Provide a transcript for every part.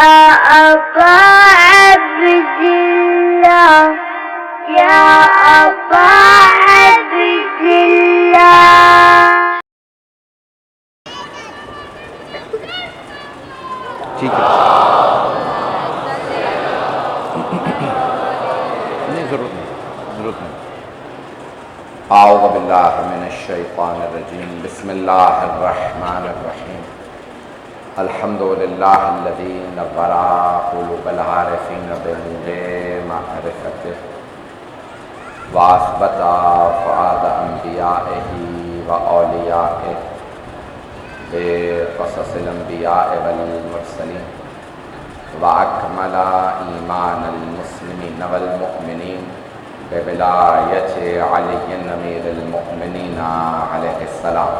أبا عبد الله يا أبا عبد الله. ٹھیک ہے، نہیں ضرورت نہیں. اعوذ باللہ من الشیطان الرجیم. بسم اللہ الرحمن الرحیم. الحمد للہ الذی نور قلوب العارفین بنور معرفته واثبت فؤاد انبیائہ واولیائہ بقصص الانبیاء والمرسلین واکمل ایمان المسلمین والمؤمنین بولایت علی امیر المؤمنین علیہ السلام.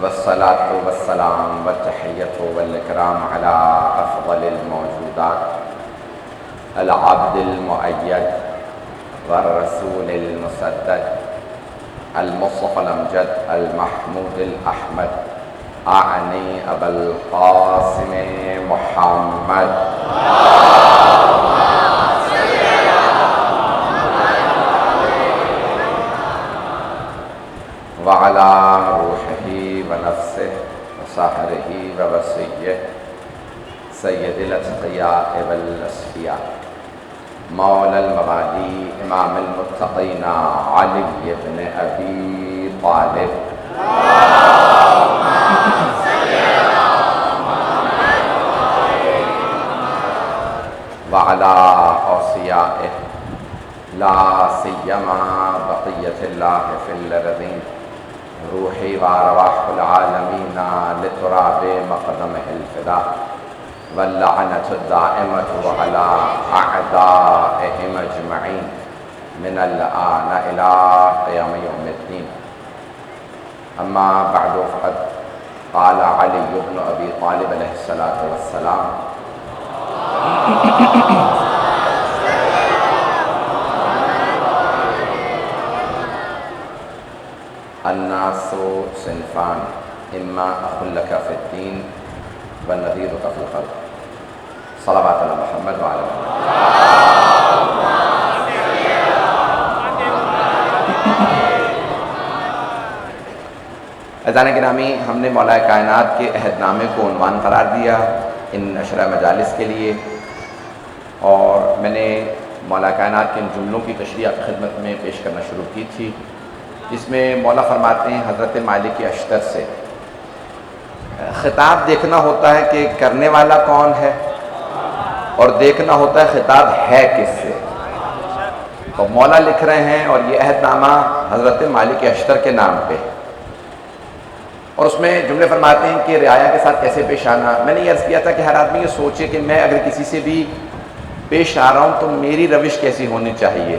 والصلاة والسلام والتحیۃ والاکرام علی افضل الموجودات العبد المؤید والرسول المسدد المصطفى الامجد المحمود الاحمد اعنی ابا القاسم محمد وعلى روحه ونفسه وسحره ووصيه سید الاتقیاء والاصفیاء مولا الموالي امام المتقین علی بن ابی طالب وعلى اوصیائه لا سیما بقیت اللہ فی الارضین روحی وارواح العالمین لتراب مقدمہ الفدا واللعنة الدائمة على أعدائهم أجمعين من الآن إلى قيام يوم الدين. أما بعد فقد قال علي بن أبي طالب عليه الصلاة والسلام الناس صنفان إما أخ لك في الدين والنذيرك في الخلق. صلوات علی محمد وعلی محمد. عزیزان گرامی، ہم نے مولا کائنات کے عہد نامے کو عنوان قرار دیا ان عشرہ مجالس کے لیے، اور میں نے مولا کائنات کے ان جملوں کی تشریح آپ کی خدمت میں پیش کرنا شروع کی تھی، جس میں مولا فرماتے ہیں حضرت مالک اشتر سے خطاب دیکھنا ہوتا ہے کہ کرنے والا کون ہے، اور دیکھنا ہوتا ہے خطاب ہے کس سے. تو مولا لکھ رہے ہیں اور یہ عہد نامہ حضرت مالک اشتر کے نام پہ، اور اس میں جملے فرماتے ہیں کہ رعایا کے ساتھ کیسے پیش آنا. میں نے یہ عرض کیا تھا کہ ہر آدمی یہ سوچے کہ میں اگر کسی سے بھی پیش آ رہا ہوں تو میری روش کیسی ہونی چاہیے،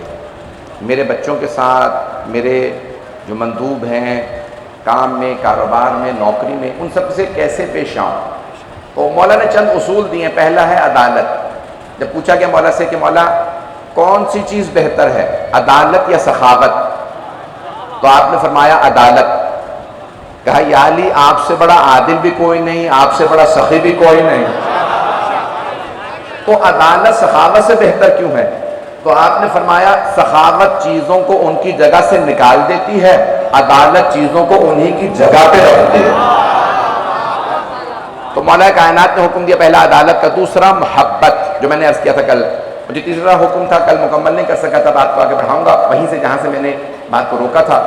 میرے بچوں کے ساتھ، میرے جو مندوب ہیں کام میں، کاروبار میں، نوکری میں، ان سب سے کیسے پیش آؤں. تو مولا نے چند اصول دیے. پہلا ہے عدالت. جب پوچھا گیا مولا سے کہ مولا کون سی چیز بہتر ہے، عدالت یا سخاوت، تو آپ نے فرمایا عدالت. کہا یا علی آپ سے بڑا عادل بھی کوئی نہیں، آپ سے بڑا سخی بھی کوئی نہیں، تو عدالت سخاوت سے بہتر کیوں ہے؟ تو آپ نے فرمایا سخاوت چیزوں کو ان کی جگہ سے نکال دیتی ہے، عدالت چیزوں کو انہی کی جگہ پہ رکھتی ہے. تو مولا کائنات نے حکم دیا پہلا عدالت کا، دوسرا محبت جو میں نے عرض کیا تھا کل. مجھے تیسرا حکم تھا، کل مکمل نہیں کر سکا تھا، بات کو آگے بڑھاؤں گا وہیں سے جہاں سے میں نے بات کو روکا تھا،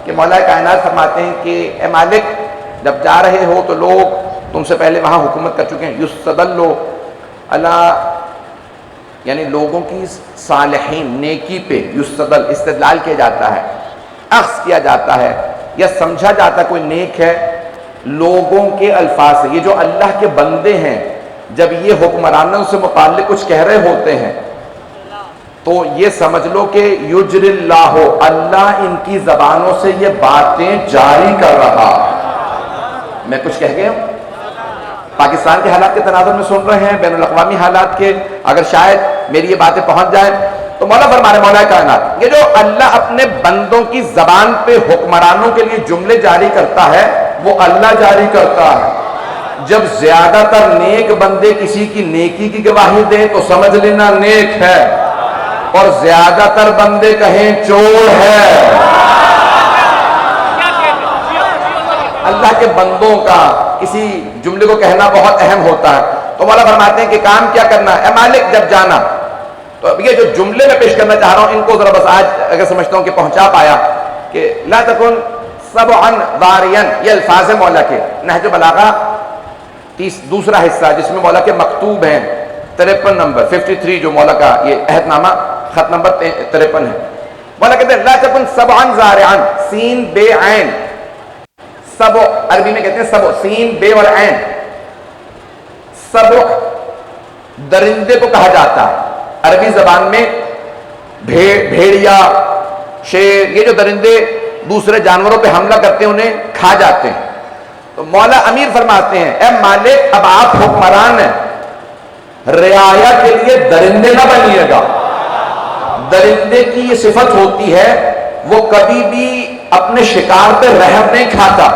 کہ مولا کائنات فرماتے ہیں کہ اے مالک جب جا رہے ہو تو لوگ تم سے پہلے وہاں حکومت کر چکے ہیں، یستدلو اللہ یعنی لوگوں کی صالحین نیکی پہ یستدل استدلال کیا جاتا ہے، اخذ کیا جاتا ہے یا سمجھا جاتا ہے کوئی نیک ہے لوگوں کے الفاظ سے. یہ جو اللہ کے بندے ہیں جب یہ حکمرانوں سے متعلق کچھ کہہ رہے ہوتے ہیں تو یہ سمجھ لو کہ یجر اللہ، اللہ ان کی زبانوں سے یہ باتیں جاری کر رہا. میں کچھ کہہ گیا ہوں، پاکستان کے حالات کے تناظر میں سن رہے ہیں، بین الاقوامی حالات کے، اگر شاید میری یہ باتیں پہنچ جائیں تو مولا فرما رہے مولا کائنات یہ جو اللہ اپنے بندوں کی زبان پہ حکمرانوں کے لیے جملے جاری کرتا ہے وہ اللہ جاری کرتا ہے. جب زیادہ تر نیک بندے کسی کی نیکی کی گواہی دیں تو سمجھ لینا نیک ہے, اور زیادہ تر بندے کہیں چور ہے. اللہ کے بندوں کا کسی جملے کو کہنا بہت اہم ہوتا ہے. تو مولا فرماتے ہیں کہ کام کیا کرنا ہے, اے مالک جب جانا. تو اب یہ جو جملے میں پیش کرنا چاہ رہا ہوں ان کو ذرا بس آج اگر سمجھتا ہوں کہ پہنچا پایا کہ لا تکن سبعا ضاریا, یہ الفاظ مولا کے نہج بلاغہ دوسرا حصہ جس میں مولا کے مکتوب ہیں 53 نمبر 53 جو مولا کا یہ عہد نامہ خط نمبر 53 ہے. مولا کہتے ہیں لا تکن سبعا ضارعا, سین بے عین, سبع عربی میں کہتے ہیں سبع, سین بے اور عین. سبع درندے کو کہا جاتا ہے عربی زبان میں, بھیڑیا, شیر, یہ جو درندے دوسرے جانوروں پہ حملہ کرتے ہیں انہیں کھا جاتے ہیں. تو مولا امیر فرماتے ہیں اے مالک اب آپ حکمران ہیں, رعایا کے لیے درندے نہ بنیے گا. درندے کی یہ صفت ہوتی ہے وہ کبھی بھی اپنے شکار پہ رحم نہیں کھاتا,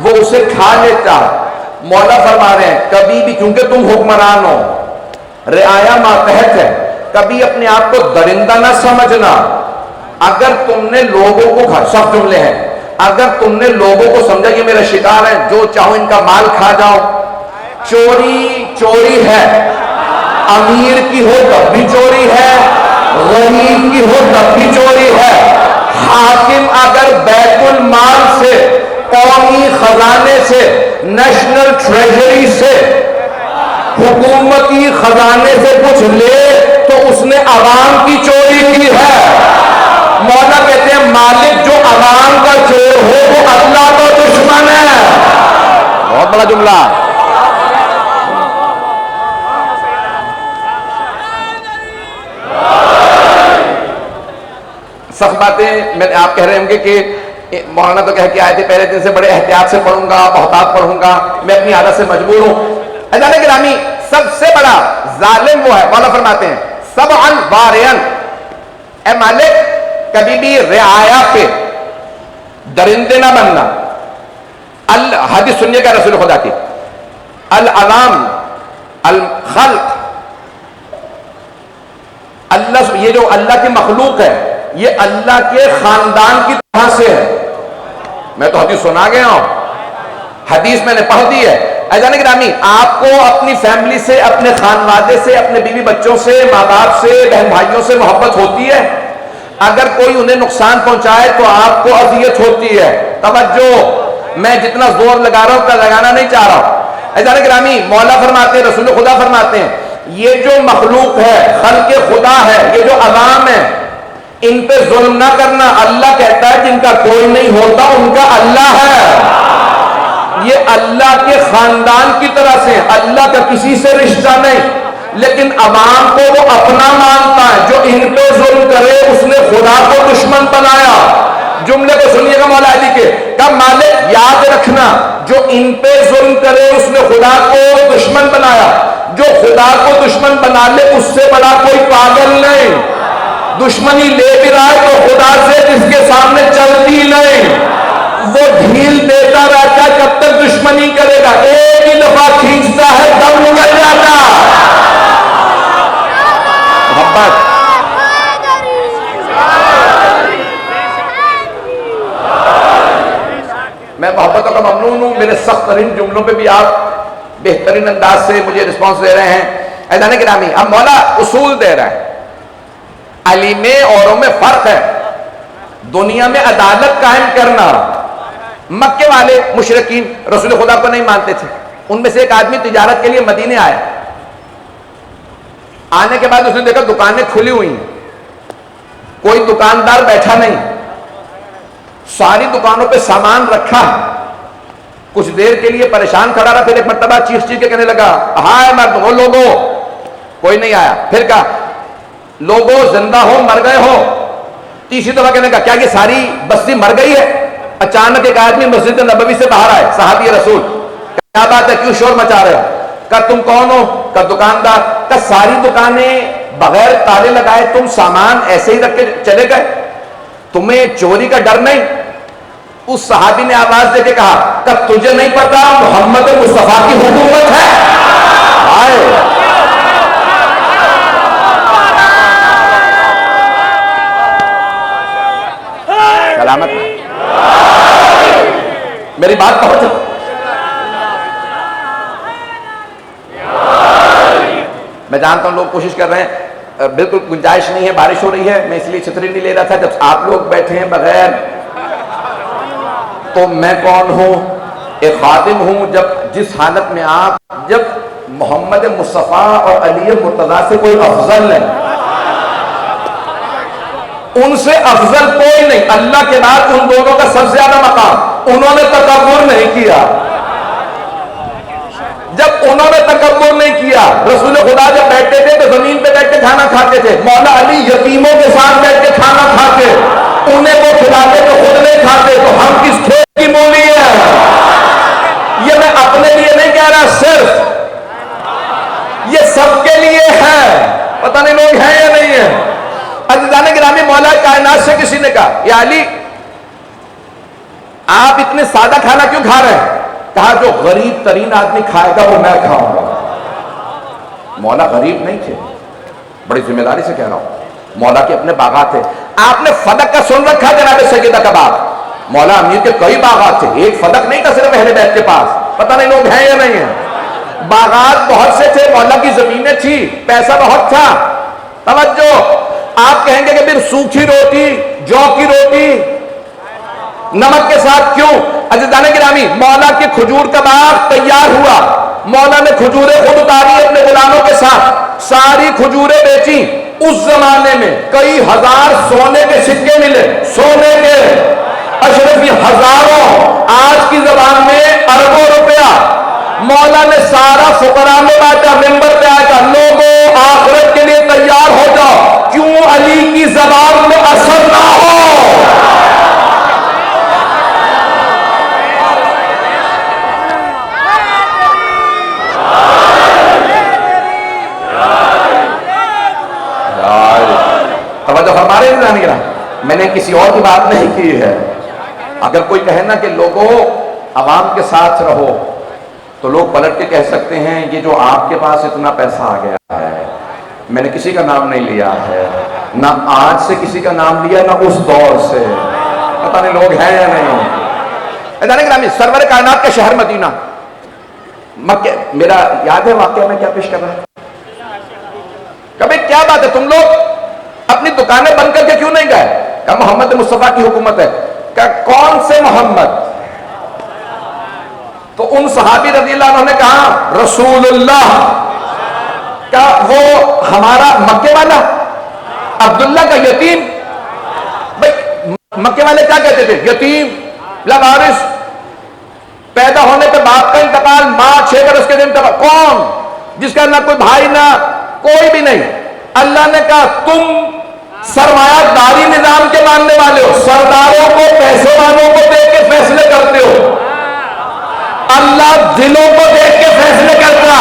وہ اسے کھا لیتا. مولا فرما رہے ہیں کبھی بھی, کیونکہ تم حکمران ہو, رعایا ماتحت ہے, کبھی اپنے آپ کو درندہ نہ سمجھنا. اگر تم نے لوگوں کو سخت جملے ہیں, اگر تم نے لوگوں کو سمجھا کہ میرا شکار ہے, جو چاہو ان کا مال کھا جاؤ. چوری چوری ہے, امیر کی ہو تب بھی چوری ہے, غریب کی ہو تب بھی چوری ہے. حاکم اگر بیت المال سے, قومی خزانے سے, نیشنل ٹریجری سے, حکومتی خزانے سے کچھ لے تو اس نے عوام کی چوری کی ہے. مولا کہتے ہیں مالک جو عوام کا چور ہو وہ اللہ کا دشمن ہے. بہت بڑا جملہ. سخت باتیں میں آپ کہہ رہے ہوں گے کہ مولانا تو کہہ کے آئے تھے پہلے دن سے بڑے احتیاط سے پڑھوں گا, محتاط پڑھوں گا, میں اپنی عادت سے مجبور ہوں. حضرت گرامی سب سے بڑا ظالم وہ ہے, مولا فرماتے ہیں سبعا ضارعا, اے مالک کبھی بھی رعایا پہ درندے نہ بننا. حدیث سنیے گا رسول خدا کی, العوام الخلق, اللہ, یہ جو اللہ کی مخلوق ہے یہ اللہ کے خاندان کی طرح سے ہے. میں تو حدیث سنا گیا ہوں, حدیث میں نے پڑھ دی ہے. ایسا نہیں گرامی آپ کو اپنی فیملی سے, اپنے خانوادے سے, اپنے بیوی بچوں سے, ماں باپ سے, بہن بھائیوں سے محبت ہوتی ہے. اگر کوئی انہیں نقصان پہنچائے تو آپ کو اذیت ہوتی ہے. توجہ, میں جتنا زور لگا رہا ہوں اتنا لگانا نہیں چاہ رہا ہوں. ایسا نہیں گرامی مولا فرماتے ہیں, رسول خدا فرماتے ہیں یہ جو مخلوق ہے, خلق خدا ہے, یہ جو عوام ہے, ان پہ ظلم نہ کرنا. اللہ کہتا ہے جن کا کوئی نہیں ہوتا ان کا اللہ ہے. یہ اللہ کے خاندان کی طرح سے, اللہ کا کسی سے رشتہ نہیں, لیکن عوام کو وہ اپنا مانتا ہے. جو ان پہ ظلم کرے اس نے خدا کو دشمن بنایا. جملے کو سنیے گا مولا علی کے, کہ مالک یاد رکھنا جو ان پہ ظلم کرے اس نے خدا کو دشمن بنایا. جو خدا کو دشمن بنا لے اس سے بڑا کوئی پاگل نہیں. دشمنی لے بھی رہا ہے تو خدا سے جس کے سامنے چلتی نہیں. وہ ڈھیل دیتا رہتا ہے کب تک دشمنی کرے گا, ایک ہی دفعہ کھینچتا ہے دم نکل جاتا. محبت, میں محبتوں کا ممنون ہوں. میرے سخت ترین جملوں پہ بھی آپ بہترین انداز سے مجھے رسپانس دے رہے ہیں. ایسا نہیں گرامی اب مولا اصول دے رہا ہے. علی میں اوروں میں فرق ہے. دنیا میں عدالت قائم کرنا, مکے والے مشرکین رسول خدا کو نہیں مانتے تھے. ان میں سے ایک آدمی تجارت کے لیے مدینے آیا. آنے کے بعد اس نے دیکھا دکانیں کھلی ہوئی ہیں, کوئی دکاندار بیٹھا نہیں, ساری دکانوں پہ سامان رکھا ہے. کچھ دیر کے لیے پریشان کھڑا رہا, پھر ایک مرتبہ چیخ چیخ کے کہنے لگا ہائے مرد ہو لوگو. کوئی نہیں آیا. پھر کہا لوگو زندہ ہو مر گئے ہو. تیسری دفعہ کہنے لگا کیا یہ ساری بستی مر گئی ہے؟ اچانک ایک آدمی مسجد نبوی سے باہر آئے, صحابی رسول. کیا بات ہے, کیوں شور مچا رہے ہو؟ کہ تم کون ہو؟ کہ دکاندار. کہ ساری دکانیں بغیر تالے لگائے تم سامان ایسے ہی رکھ کے چلے گئے؟ تمہیں چوری کا ڈر نہیں؟ اس صحابی نے آواز دے کے کہا کہ تجھے نہیں پتا محمد مصطفیٰ کی حکومت ہے؟ سلامت میری بات پہنچ. میں جانتا ہوں لوگ کوشش کر رہے ہیں، بالکل گنجائش نہیں ہے، بارش ہو رہی ہے، میں اس لیے چھتری نہیں لے رہا تھا. جب آپ لوگ بیٹھے ہیں بغیر تو میں کون ہوں؟ ایک خادم ہوں. جس حالت میں آپ جب محمد مصطفیٰ اور علی مرتضیٰ سے کوئی افضل نہیں، ان سے افضل کوئی نہیں، اللہ کے بعد ان دونوں کا سب سے زیادہ مقام. انہوں نے تکبر نہیں کیا. جب انہوں نے تکبر نہیں کیا، رسول خدا جب بیٹھتے تھے تو زمین پہ بیٹھ کے کھانا کھاتے تھے. مولا علی یتیموں کے ساتھ بیٹھ کے کھانا کھاتے، انہیں وہ کھلاتے تو خود نہیں کھاتے. تو ہم کس کھیت کی مولی ہے؟ یہ میں اپنے لیے نہیں کہہ رہا، صرف یہ سب کے لیے ہے. پتہ نہیں لوگ ہیں یا نہیں ہیں. عزیزان گرامی، مولا کائنات سے کسی نے کہا یا علی آپ اتنے سادہ کھانا کیوں کھا رہے ہیں؟ کہا جو غریب ترین آدمی کھائے گا وہ میں کھاؤں گا. مولا غریب نہیں تھے، بڑی ذمہ داری سے کہہ رہا ہوں. مولا کے اپنے باغات تھے. آپ نے فدق کا سن رکھا جناب سیدہ کا باغ؟ مولا امیر کے کئی باغات تھے، ایک فدق نہیں تھا صرف اہل بیت کے پاس. پتہ نہیں لوگ ہیں یا نہیں ہیں. باغات بہت سے تھے، مولا کی زمینیں تھی، پیسہ بہت تھا. توجہ، آپ کہیں گے کہ پھر سوکھی روٹی، جو کی روٹی نمک کے ساتھ کیوں؟ عزیزان گرامی، مولا کی کھجور کا باغ تیار ہوا. مولا نے کھجوریں خود اتاری اپنے غلاموں کے ساتھ، ساری کھجوریں بیچی. اس زمانے میں کئی ہزار سونے کے سکے ملے، سونے کے اشرفی ہزاروں، آج کی زبان میں اربوں روپیہ. مولا نے سارا فقراء میں بانٹا. ممبر پہ آیا کہ لوگوں آخرت کے لیے تیار ہو جاؤ، کیوں علی کی زبان میں اثر نہ ہو. ہمارے میں نے کسی اور کی بات نہیں کی ہے. اگر کوئی کہے نا کہ لوگوں عوام کے ساتھ رہو، تو لوگ پلٹ کے کہہ سکتے ہیں یہ جو آپ کے پاس اتنا پیسہ آ گیا ہے. میں نے کسی کا نام نہیں لیا ہے، نہ آج سے کسی کا نام لیا، نہ اس دور سے. پتہ نہیں لوگ ہیں یا نہیں. سرور کائنات کا شہر مدینہ مکہ، میرا یاد ہے واقعہ میں کیا پیش کر رہا ہے. کبھی کیا بات ہے، تم لوگ اپنی دکانیں بند کر کے کیوں نہیں گئے؟ کہ محمد مصطفیٰ کی حکومت ہے. کہ کون سے محمد؟ تو ان صحابی رضی اللہ عنہ نے کہا رسول اللہ. کا وہ ہمارا مکے والا عبداللہ کا یتیم. بھائی مکے والے کیا کہتے تھے؟ یتیم لوارث، پیدا ہونے پہ باپ کا انتقال، ماں 6 برس کے دن انتقال. کون جس کا نہ کوئی بھائی نہ کوئی بھی نہیں. اللہ نے کہا تم سرمایہ داری نظام کے ماننے والے ہو، سرداروں کو پیسے والوں کو دیکھ کے فیصلے کرتے ہو. اللہ دلوں کو دیکھ کے فیصلے کرتا.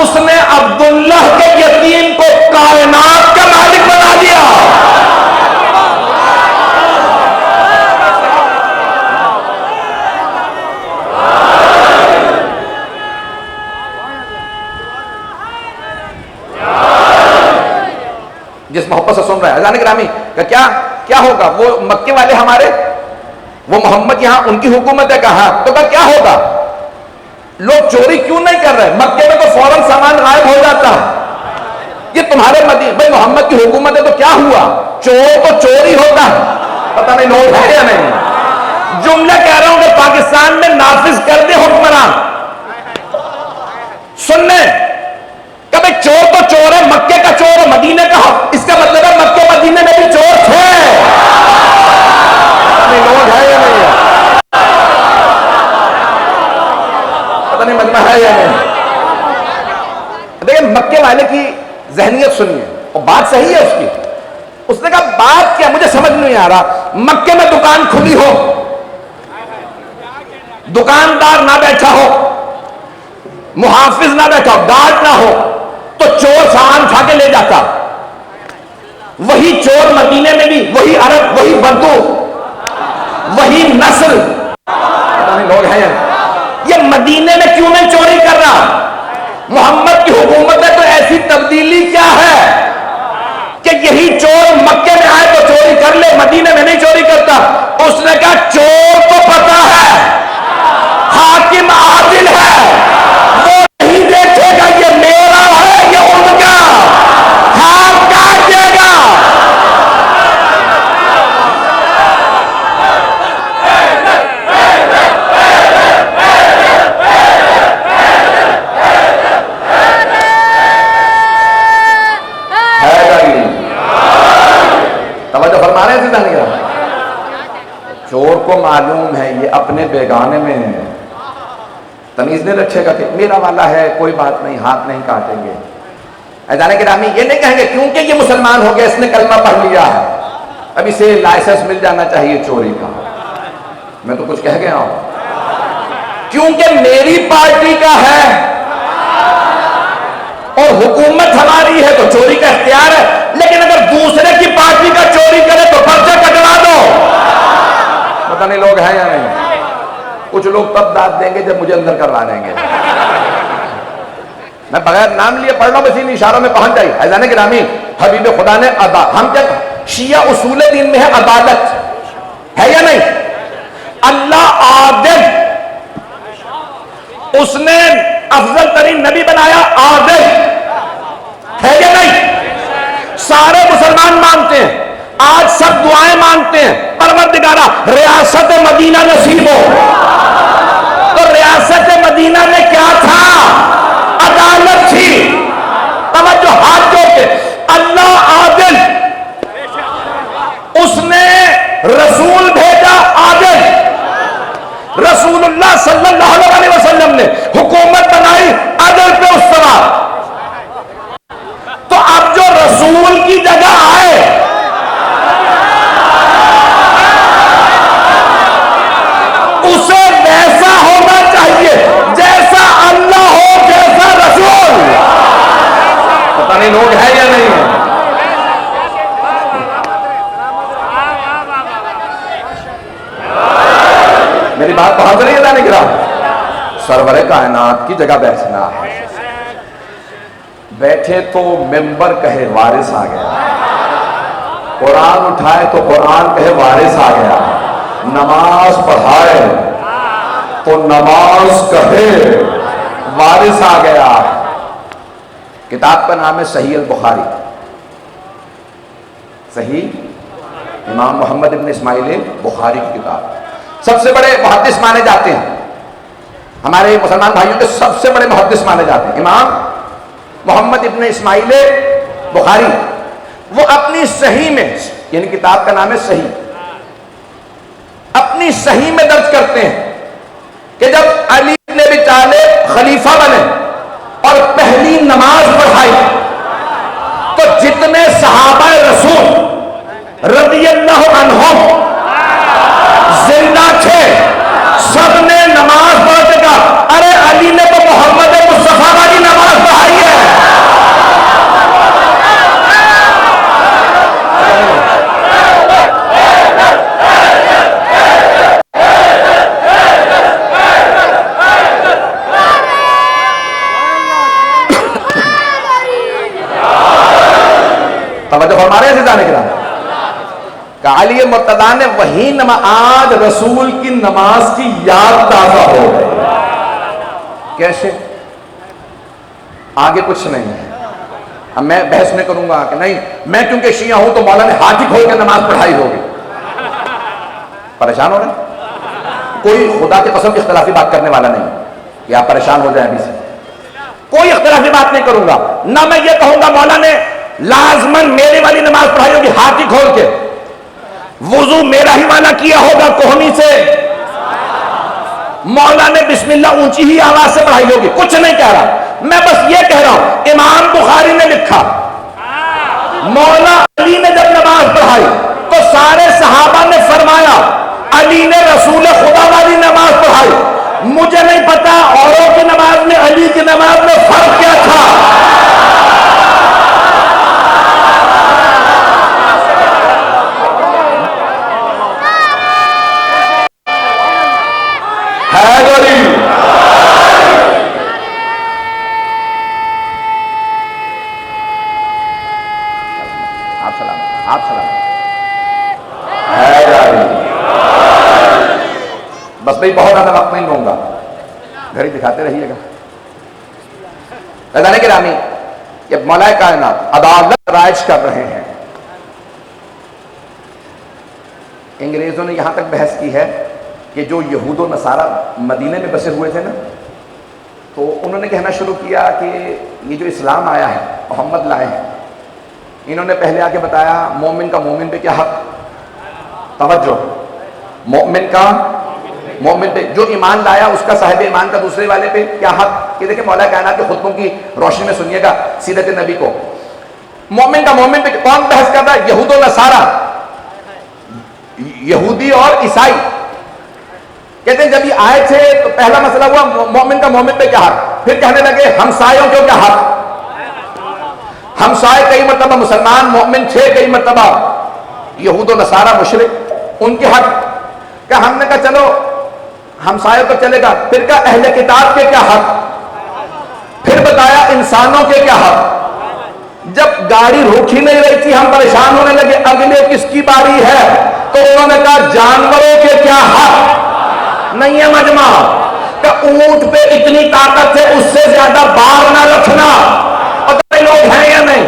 اس نے عبداللہ کے یتیم کو کائنات کا مالک بنا دیا. جس محبت سے سن رہا ہے اذان گرامی کہ کیا ہوگا؟ وہ مکے والے ہمارے، وہ محمد یہاں ان کی حکومت ہے. کہاں تو کیا ہوگا؟ لوگ چوری کیوں نہیں کر رہے؟ مکے میں تو فوراً سامان غائب ہو جاتا. یہ تمہارے مدینے بھائی محمد کی حکومت ہے تو کیا ہوا؟ چور تو چوری ہوتا ہے. پتہ نہیں لوگ ہے یا نہیں. جملہ کہہ رہا ہوں کہ پاکستان میں نافذ کر دے حکمران. سننے کبھی چور تو چور ہے، مکے کا چور ہے، مدینے کا. اس کا مطلب ہے مکے مدینے میں بھی چور تھے. لوگ ہے یا نہیں ہے؟ پتہ نہیں مجمع ہے یا نہیں. دیکھیں مکے والے کی ذہنیت سنیے، اور بات صحیح ہے اس کی. اس نے کہا بات کیا مجھے سمجھ نہیں آ رہا. مکے میں دکان کھلی ہو، دکاندار نہ بیٹھا ہو، محافظ نہ بیٹھا ہو، گارڈ نہ ہو، تو چور سامان اٹھا کے لے جاتا، وہی چور مدینے میں بھی وہی عرب، وہی بدو، وہی نسل، پتہ نہیں لوگ ہیں یہ مدینے میں کیوں نہیں چوری کر رہا؟ محمد کی حکومت ہے تو ایسی تبدیلی کیا ہے کہ یہی چور مکے میں آئے تو چوری کر لے، مدینے میں نہیں چوری کرتا؟ اس نے کہا چور کو پتا ہے حاکم عادل ہے، وہ نہیں دیکھے گا یہ میرا ہے یہ ان کا، ہاتھ کاٹ دے گا۔ توجہ فرما رہے ہیں زندہ نہیں رہا؟ چور کو معلوم ہے یہ اپنے بیگانے میں ہے، تمیز نہیں رکھے گا کہ میرا والا ہے کوئی بات نہیں، ہاتھ نہیں کاٹیں گے۔ اذان گرامی یہ نہیں کہیں گے کیونکہ یہ مسلمان ہو گیا اس نے کلمہ پڑھ لیا ہے اب اسے لائسنس مل جانا چاہیے چوری کا۔ میں تو کچھ کہہ گیا ہوں، کیونکہ میری پارٹی کا ہے اور حکومت ہماری ہے تو چوری کا اختیار ہے، لیکن اگر دوسرے کی پارٹی کا چوری کرے تو پرچہ کٹوا دو۔ پتہ نہیں لوگ ہیں یا نہیں؟ کچھ لوگ تب داد دیں گے جب مجھے اندر کروا دیں گے۔ میں بغیر نام لیے پڑھ رہا ہوں، بس ان اشاروں میں پہنچ جائی۔ اذان گرامی حبیب خدا نے ہم کیا شیعہ اصول دین میں ہے عدالت ہے یا نہیں؟ اللہ عادل، اس نے افضل ترین نبی بنایا عادل ہے یا نہیں؟ سارے مسلمان مانتے ہیں، آج سب دعائیں مانگتے ہیں پروردگارہ ریاست مدینہ نصیب ہو۔ تو ریاست مدینہ میں کیا تھا؟ عدالت تھی۔ توجہ ہاتھ جوڑ کے، اللہ عادل، اس نے رسول بھیجا عادل، رسول اللہ صلی اللہ علیہ وسلم نے حکومت بنائی عدل پہ استوا۔ تو اب جو رسول کی جگہ آئے اسے ویسا ہونا چاہیے جیسا اللہ ہو، جیسا رسول۔ پتہ نہیں لوگ ہیں یا نہیں ہیں؟ میری بات پہنچ رہی ہے جانے گرا؟ سرور کائنات کی جگہ بیٹھنا ہے، بیٹھے تو ممبر کہے وارث آ گیا، قرآن اٹھائے تو قرآن کہے وارث آ گیا، نماز پڑھائے تو نماز کہے وارث آ گیا۔ کتاب کا نام ہے صحیح البخاری، صحیح امام محمد ابن اسماعیل بخاری کی کتاب، سب سے بڑے محدث مانے جاتے ہیں، ہمارے مسلمان بھائیوں کے سب سے بڑے محدث مانے جاتے ہیں امام محمد ابن اسماعیل بخاری۔ وہ اپنی صحیح میں، یعنی کتاب کا نام ہے صحیح، اپنی صحیح میں درج کرتے ہیں کہ جب علی بن ابی طالب خلیفہ بنے اور پہلی نماز پڑھائی تو جتنے صحابہ رسول رضی اللہ عنہم زندہ تھے سب نے نماز پڑھ کے کہا ارے علی نے تو محمد مصطفیٰ والی نماز پڑھائی ہے۔ توجہ فرما رہے ہیں جانے کے نام کہ علی مرتضیٰ نے وہی نماز، آج رسول کی نماز کی یاد تازہ ہو گئی۔ کیسے؟ آگے کچھ نہیں ہے، اب میں بحث نہیں کروں گا کہ نہیں میں کیونکہ شیعہ ہوں تو مولا نے ہاتھ ہی کھول کے نماز پڑھائی ہوگی۔ پریشان ہو رہے ہیں؟ کوئی خدا کے قسم اختلافی بات کرنے والا نہیں کہ آپ پریشان ہو جائیں ابھی سے، کوئی اختلافی بات نہیں کروں گا، نہ میں یہ کہوں گا مولا نے لازماً میری والی نماز پڑھائی ہوگی ہاتھ ہی کھول کے، وضو میرا ہی والا کیا ہوگا کوہنی سے، مولا نے بسم اللہ اونچی ہی آواز سے پڑھائی ہوگی، کچھ نہیں کہہ رہا، میں بس یہ کہہ رہا ہوں امام بخاری نے لکھا مولا علی نے جب نماز پڑھائی تو سارے صحابہ نے فرمایا علی نے رسول خدا والی نماز پڑھائی۔ مجھے نہیں پتا اوروں کی نماز میں علی کی نماز میں فرق کیا تھا، حیدری. آپ سلامت، آپ سلامت. حیدری. بس بھائی بہت زیادہ وقت نہیں لوں گا، گھڑی دکھاتے رہیے گا. عزیزان گرامی، یہ مولا کائنات عدالت رائج کر رہے ہیں. انگریزوں نے یہاں تک بحث کی ہے کہ جو یہود و نصارہ مدینے میں بسے ہوئے تھے نا، تو انہوں نے کہنا شروع کیا کہ یہ جو اسلام آیا ہے، محمد لائے ہیں. انہوں نے پہلے آ کے بتایا مومن کا مومن پہ کیا حق. توجہ، مومن کا مومن پہ، جو ایمان لایا اس کا صاحب ایمان کا دوسرے والے پہ کیا حق. یہ دیکھیں مولا کائنات کے خطبوں کی روشنی میں سنیے گا سیرت نبی کو. مومن کا مومن پہ کون بحث کر رہا ہے؟ یہود و نصارہ، یہودی اور عیسائی. کہتے ہیں جب یہ آئے تھے تو پہلا مسئلہ ہوا مومن کا مومن پہ کیا حق. پھر کہنے لگے ہمسایوں کو کیا حق. ہمسائے کئی مرتبہ مسلمان مومن تھے، کئی مرتبہ یہود و نصارہ مشرک، ان کے حق کا ہم نے کہا چلو ہمسایوں تو چلے گا. پھر کہا اہل کتاب کے کیا حق. پھر بتایا انسانوں کے کیا حق. جب گاڑی روک ہی نہیں رہی تھی ہم پریشان ہونے لگے اگلے کس کی باری ہے، تو انہوں نے کہا جانوروں کے کیا حق. نہیں ہے مجمع کہ اونٹ پہ اتنی طاقت ہے اس سے زیادہ بار نہ رکھنا. اور کئی لوگ ہیں یا نہیں،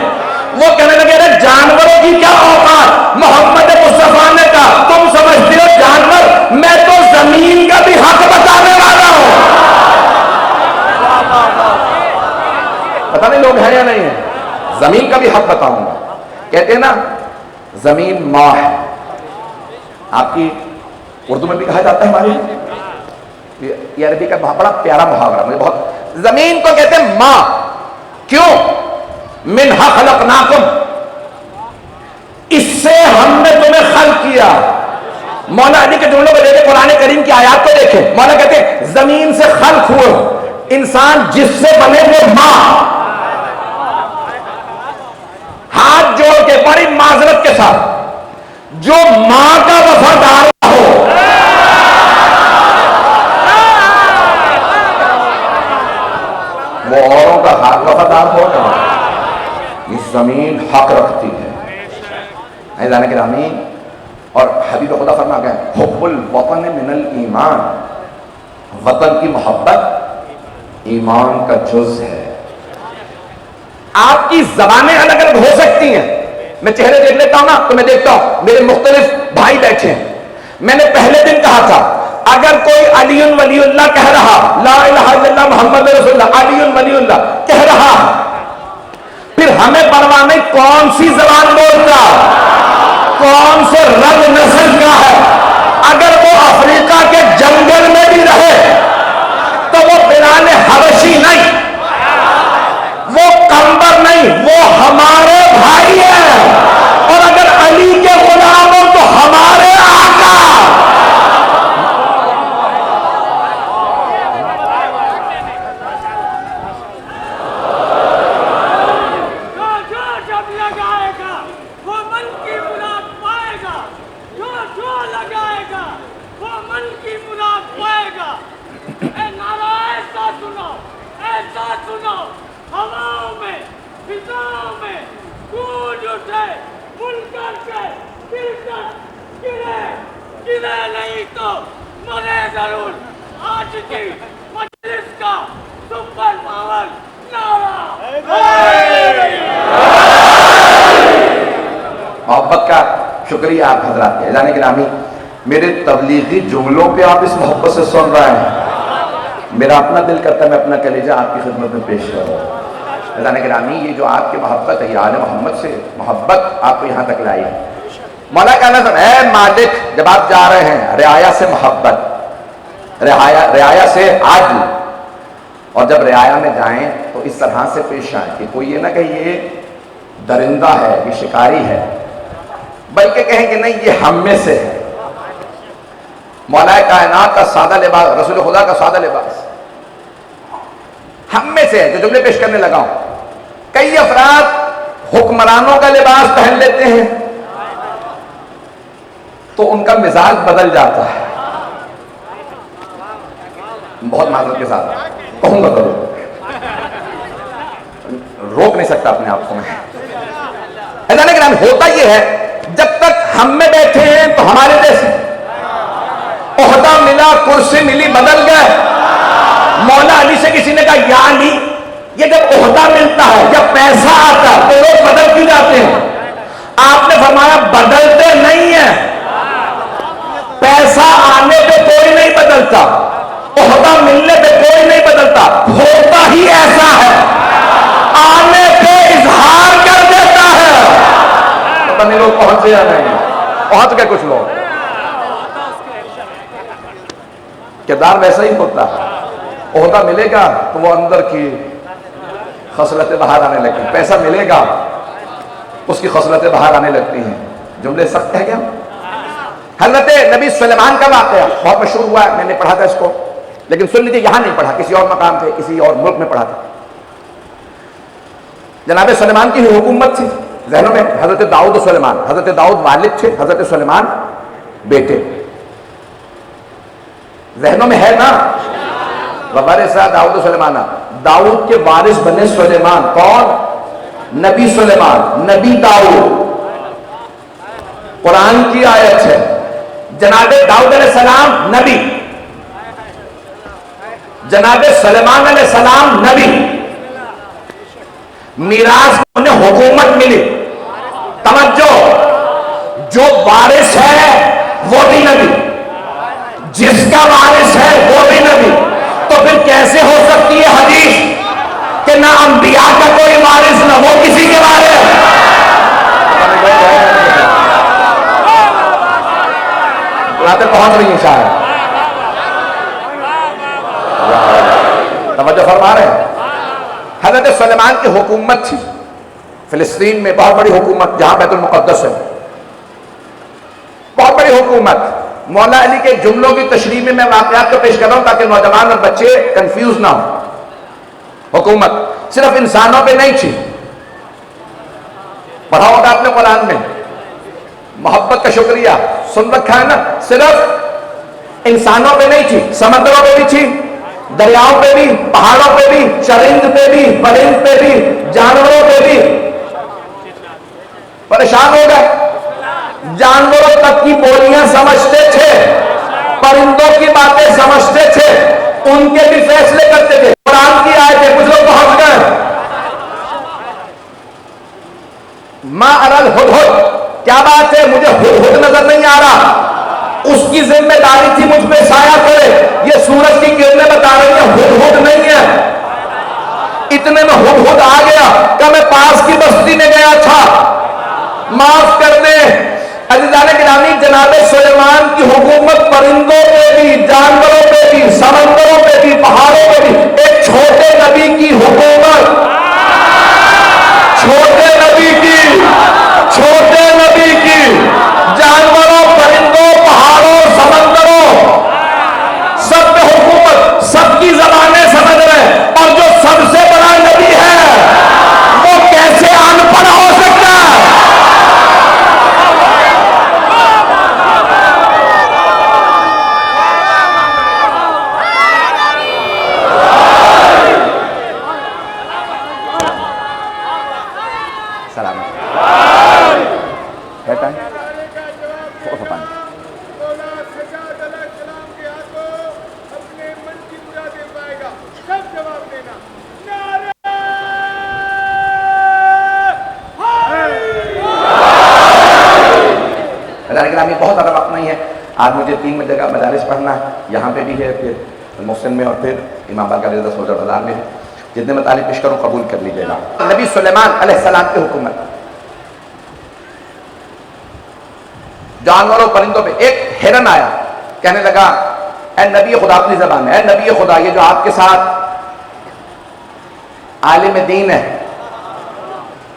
وہ کہنے لگے رہے جانوروں کی کیا اوقات. محمد مصطفیٰ نے کہا تم سمجھتے ہو جانور، میں تو زمین کا بھی حق بتانے والا ہوں. پتہ نہیں لوگ ہیں یا نہیں ہیں. زمین کا بھی حق بتاؤں گا. کہتے ہیں نا زمین ماں ہے. آپ کی اردو میں بھی کہا جاتا ہے، ہماری یہ عربی کا بڑا پیارا محاورہ مجھے بہت. زمین کو کہتے ہیں ماں. کیوں؟ منہا خلقناکم، اس سے ہم نے تمہیں خلق کیا. مولا علی کے جملوں کو دیکھیں، قرآن کریم کی آیات کو دیکھیں. مولا کہتے ہیں زمین سے خلق ہوئے انسان جس سے بنے وہ ماں. ہاتھ جوڑ کے بڑی معذرت کے ساتھ جو ماں کا وفادار ہو، وہ اوروں کا حق وفادار ہو نا. یہ زمین حق رکھتی ہے. عزیزان گرامی، اور حبیب خدا فرما گئے حب الوطن من الایمان، وطن کی محبت ایمان کا جز ہے. آپ کی زبانیں الگ الگ ہو سکتی ہیں. میں چہرے دیکھ لیتا ہوں نا تو میں دیکھتا ہوں میرے مختلف بھائی بیٹھے ہیں. میں نے پہلے دن کہا تھا اگر کوئی علی ولی اللہ کہہ رہا، لا الہ الا اللہ محمد رسول اللہ، علی ولی اللہ کہہ رہا، پھر ہمیں پرواہ نہیں کون سی زبان بولتا، کون سے رنگ نسل کا ہے. اگر وہ افریقہ کے جنگل میں بھی رہے تو وہ بلال حبشی نہیں، وہ قمبر نہیں، وہ ہمارے بھائی ہیں. اور اگر علی کے غلام ہو تو ہمارے آقا. جب لگائے گا وہ من کی مراد پائے گا، جو لگائے گا وہ من کی مراد پائے گا. اے نعرہ ایسا سنو ہواؤں میں فضاؤں میں گونج اٹھے، منکر کے گرے نہیں تو مرے ضرور. آج کی مجلس کا سپر پاور نعرہ. محبت کا شکریہ آپ حضرات کے. عزیزان گرامی، میرے تبلیغی جملوں پہ آپ اس محبت سے سن رہے ہیں. میرا اپنا دل کرتا ہے میں اپنا کلیجہ آپ کی خدمت میں پیش کروں. عزیزان گرامی، یہ جو آپ کی محبت ہے، یہ آل محمد سے محبت آپ کو یہاں تک لائی ہے. مولا کہنا سن اے مالک، جب آپ جا رہے ہیں رعایا سے محبت، رعایا سے عدل، اور جب رعایا میں جائیں تو اس طرح سے پیش آئیں کہ کوئی یہ نہ کہ یہ درندہ ہے، یہ شکاری ہے، بلکہ کہیں کہ نہیں یہ ہم میں سے ہے. مولا کائنات کا سادہ لباس، رسول خدا کا سادہ لباس ہم میں سے ہے. جو جملے پیش کرنے لگا ہوں، کئی افراد حکمرانوں کا لباس پہن لیتے ہیں تو ان کا مزاج بدل جاتا ہے. بہت معذرت کے ساتھ کہوں گا ضرور، روک نہیں سکتا اپنے آپ کو میں. لیکن ہوتا یہ ہے جب تک ہم میں بیٹھے ہیں تو ہمارے جیسے عہدہ ملا، کرسی ملی، بدل گئے. مولا علی سے کسی نے کہا یا علی، یہ جب عہدہ ملتا ہے، جب پیسہ آتا ہے تو لوگ بدل کیوں جاتے ہیں؟ آپ نے فرمایا بدلتے نہیں ہیں. پیسہ آنے پہ کوئی نہیں بدلتا، عہدہ ملنے پہ کوئی نہیں بدلتا، ہوتا ہی ایسا ہے، آنے پہ اظہار کر دیتا ہے. پتہ نہیں لوگ پہنچے یا نہیں، پہنچ گئے کچھ لوگ. کردار ویسا ہی ہوتا ہے، عہدہ ملے گا تو وہ اندر کی خصلتیں باہر آنے لگتی ہیں، پیسہ ملے گا اس کی خصلتیں باہر آنے لگتی ہیں. جملے سخت ہے کیا؟ حضرت نبی سلیمان کا واقعہ بہت مشہور ہوا ہے، میں نے پڑھا تھا اس کو، لیکن سن لیجیے، یہاں نہیں پڑھا، کسی اور مقام پہ کسی اور ملک میں پڑھا تھا. جناب سلیمان کی حکومت تھی ذہنوں میں. حضرت داؤد و سلیمان، حضرت داؤد والد تھے، حضرت سلیمان بیٹے. ذہنوں میں ہے نا؟ وبارسا داؤد و سلیمان. داؤد کے وارث بنے سلیمان. کون؟ نبی سلیمان، نبی داؤد. قرآن کی آیت ہے. جناب داؤد علیہ السلام نبی، جناب سلیمان علیہ السلام نبی. میراث انہیں حکومت ملی. توجہ، جو وارث ہے وہ بھی نبی، جس کا وارث ہے وہ بھی نبی. تو پھر کیسے ہو سکتی ہے حدیث کہ نہ انبیاء کا کوئی وارث نہ وہ کسی کے وارث؟ باتیں پہنچ رہی ہیں شاید، توجہ فرما رہے ہیں. حضرت سلیمان کی حکومت تھی فلسطین میں، بہت بڑی حکومت، جہاں بیت المقدس ہے، بہت بڑی حکومت. مولا علی کے جملوں کی تشریح میں میں واقعات کو پیش کر رہا ہوں تاکہ نوجوان اور بچے کنفیوز نہ ہوں. حکومت صرف انسانوں پہ نہیں تھی، پڑھا ہوگا آپ نے قرآن میں، محبت کا شکریہ سن رکھا ہے نا. صرف انسانوں پہ نہیں تھی، سمندروں پہ بھی تھی، دریاؤں پہ بھی، پہاڑوں پہ بھی، چرند پہ بھی، پرند پہ بھی، جانوروں پہ بھی. پریشان ہو گئے. جانوروں تک کی بولیاں سمجھتے تھے، پرندوں کی باتیں سمجھتے تھے، ان کے بھی فیصلے کرتے تھے. قرآن کی آیت ہے، کچھ لوگ پہنچ گئے. ما ارل ہدہد، کیا بات ہے؟ مجھے ہدہد نظر نہیں آ رہا. اس کی ذمہ داری تھی مجھ پہ سایہ کرے. یہ سورج کی کرنیں بتا رہی ہیں ہدہد نہیں ہے. اتنے میں ہدہد آ گیا کہ میں پاس کی بستی میں گیا تھا، معاف کر دیں. عزیزان گرامی، جناب سلیمان کی حکومت پرندوں پہ بھی، جانوروں پہ بھی، سمندروں پہ بھی، پہاڑوں پہ بھی. ایک چھوٹے نبی کی حکومت، چھوٹے نبی کی، چھوٹے نبی کی، جانوروں، پرندوں، پہاڑوں، سمندروں، سب پہ حکومت، سب کی زبانیں سمجھ رہے. اور جو سب سے بڑا نبی ہے وہ کیسے ان پڑھ ہو سکتا ہے؟ بہت زیادہ وقت نہیں ہے آج، مجھے 3 جگہ مدارس پڑھنا ہے، یہاں پہ بھی ہے، پھر محسن میں، اور پھر امام باقر رضا سوجا بازار میں. جتنے مطالب پیش کروں قبول کر لیجیے گا. نبی سلیمان علیہ السلام کی حکومت، جانوروں پرندوں پہ. ایک ہرن آیا، کہنے لگا اے نبی خدا، اپنی زبان میں، اے نبی خدا، یہ جو آپ کے ساتھ عالم دین ہے،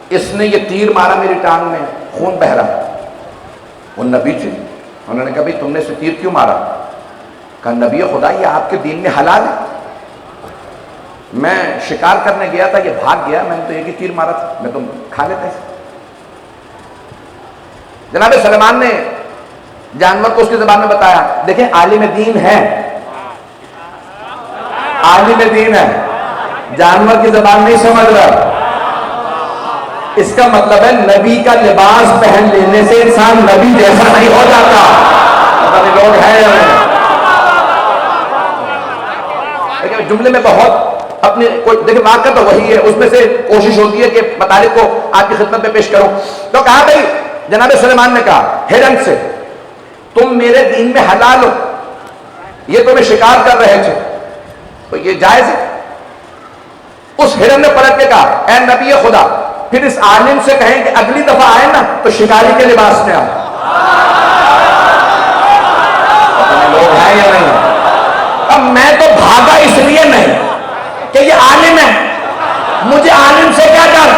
اس نے یہ تیر مارا میری ٹانگ میں، خون بہ رہا. وہ نبی تھے، انہوں نے کہا بھئی تم نے اسے تیر کیوں مارا؟ کہا نبی خدا، یہ آپ کے دین میں حلال ہے. میں شکار کرنے گیا تھا، یہ بھاگ گیا، میں نے تو ایک ہی تیر مارا تھا، میں تو کھا لیتا اسے. جناب سلیمان نے جانور کو اس کی زبان میں بتایا. دیکھیں عالم دین ہے، عالم دین ہے، جانور کی زبان نہیں سمجھ رہا. اس کا مطلب ہے نبی کا لباس پہن لینے سے انسان نبی جیسا نہیں ہو جاتا. پتہ نہیں لوگ ہیں یا نہیں. لیکن جملے میں بہت اپنے دیکھیں واقعہ تو وہی ہے، اس میں سے کوشش ہوتی ہے کہ مطالب کو آپ کی خدمت میں پیش کرو. تو کہا بھائی جناب سلیمان نے کہا ہرن سے تم میرے دین میں حلال ہو، یہ تمہیں شکار کر رہے تھے تو یہ جائز ہے. اس ہرن نے پلٹ کے کہا اے نبی خدا پھر اس عالم سے کہیں کہ اگلی دفعہ آئے نا تو شکاری کے لباس میں آئے. لوگ ہیں یا نہیں؟ اب میں تو بھاگا اس لیے نہیں کہ یہ عالم ہے، مجھے عالم سے کیا ڈر.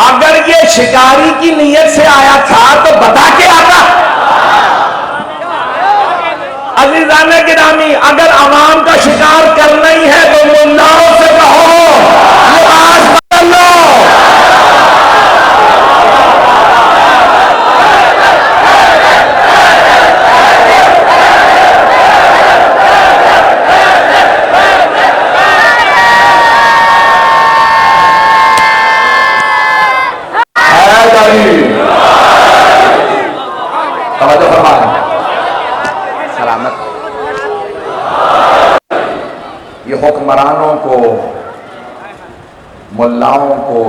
اگر یہ شکاری کی نیت سے آیا تھا تو بتا کے آتا. عزیزان گرامی اگر عوام کا شکار کرنا ہی ہے تو ملاؤں سے کہو لباس بدل لو. توجہ فرمائیں. سلامت. یہ حکمرانوں کو ملاؤں کو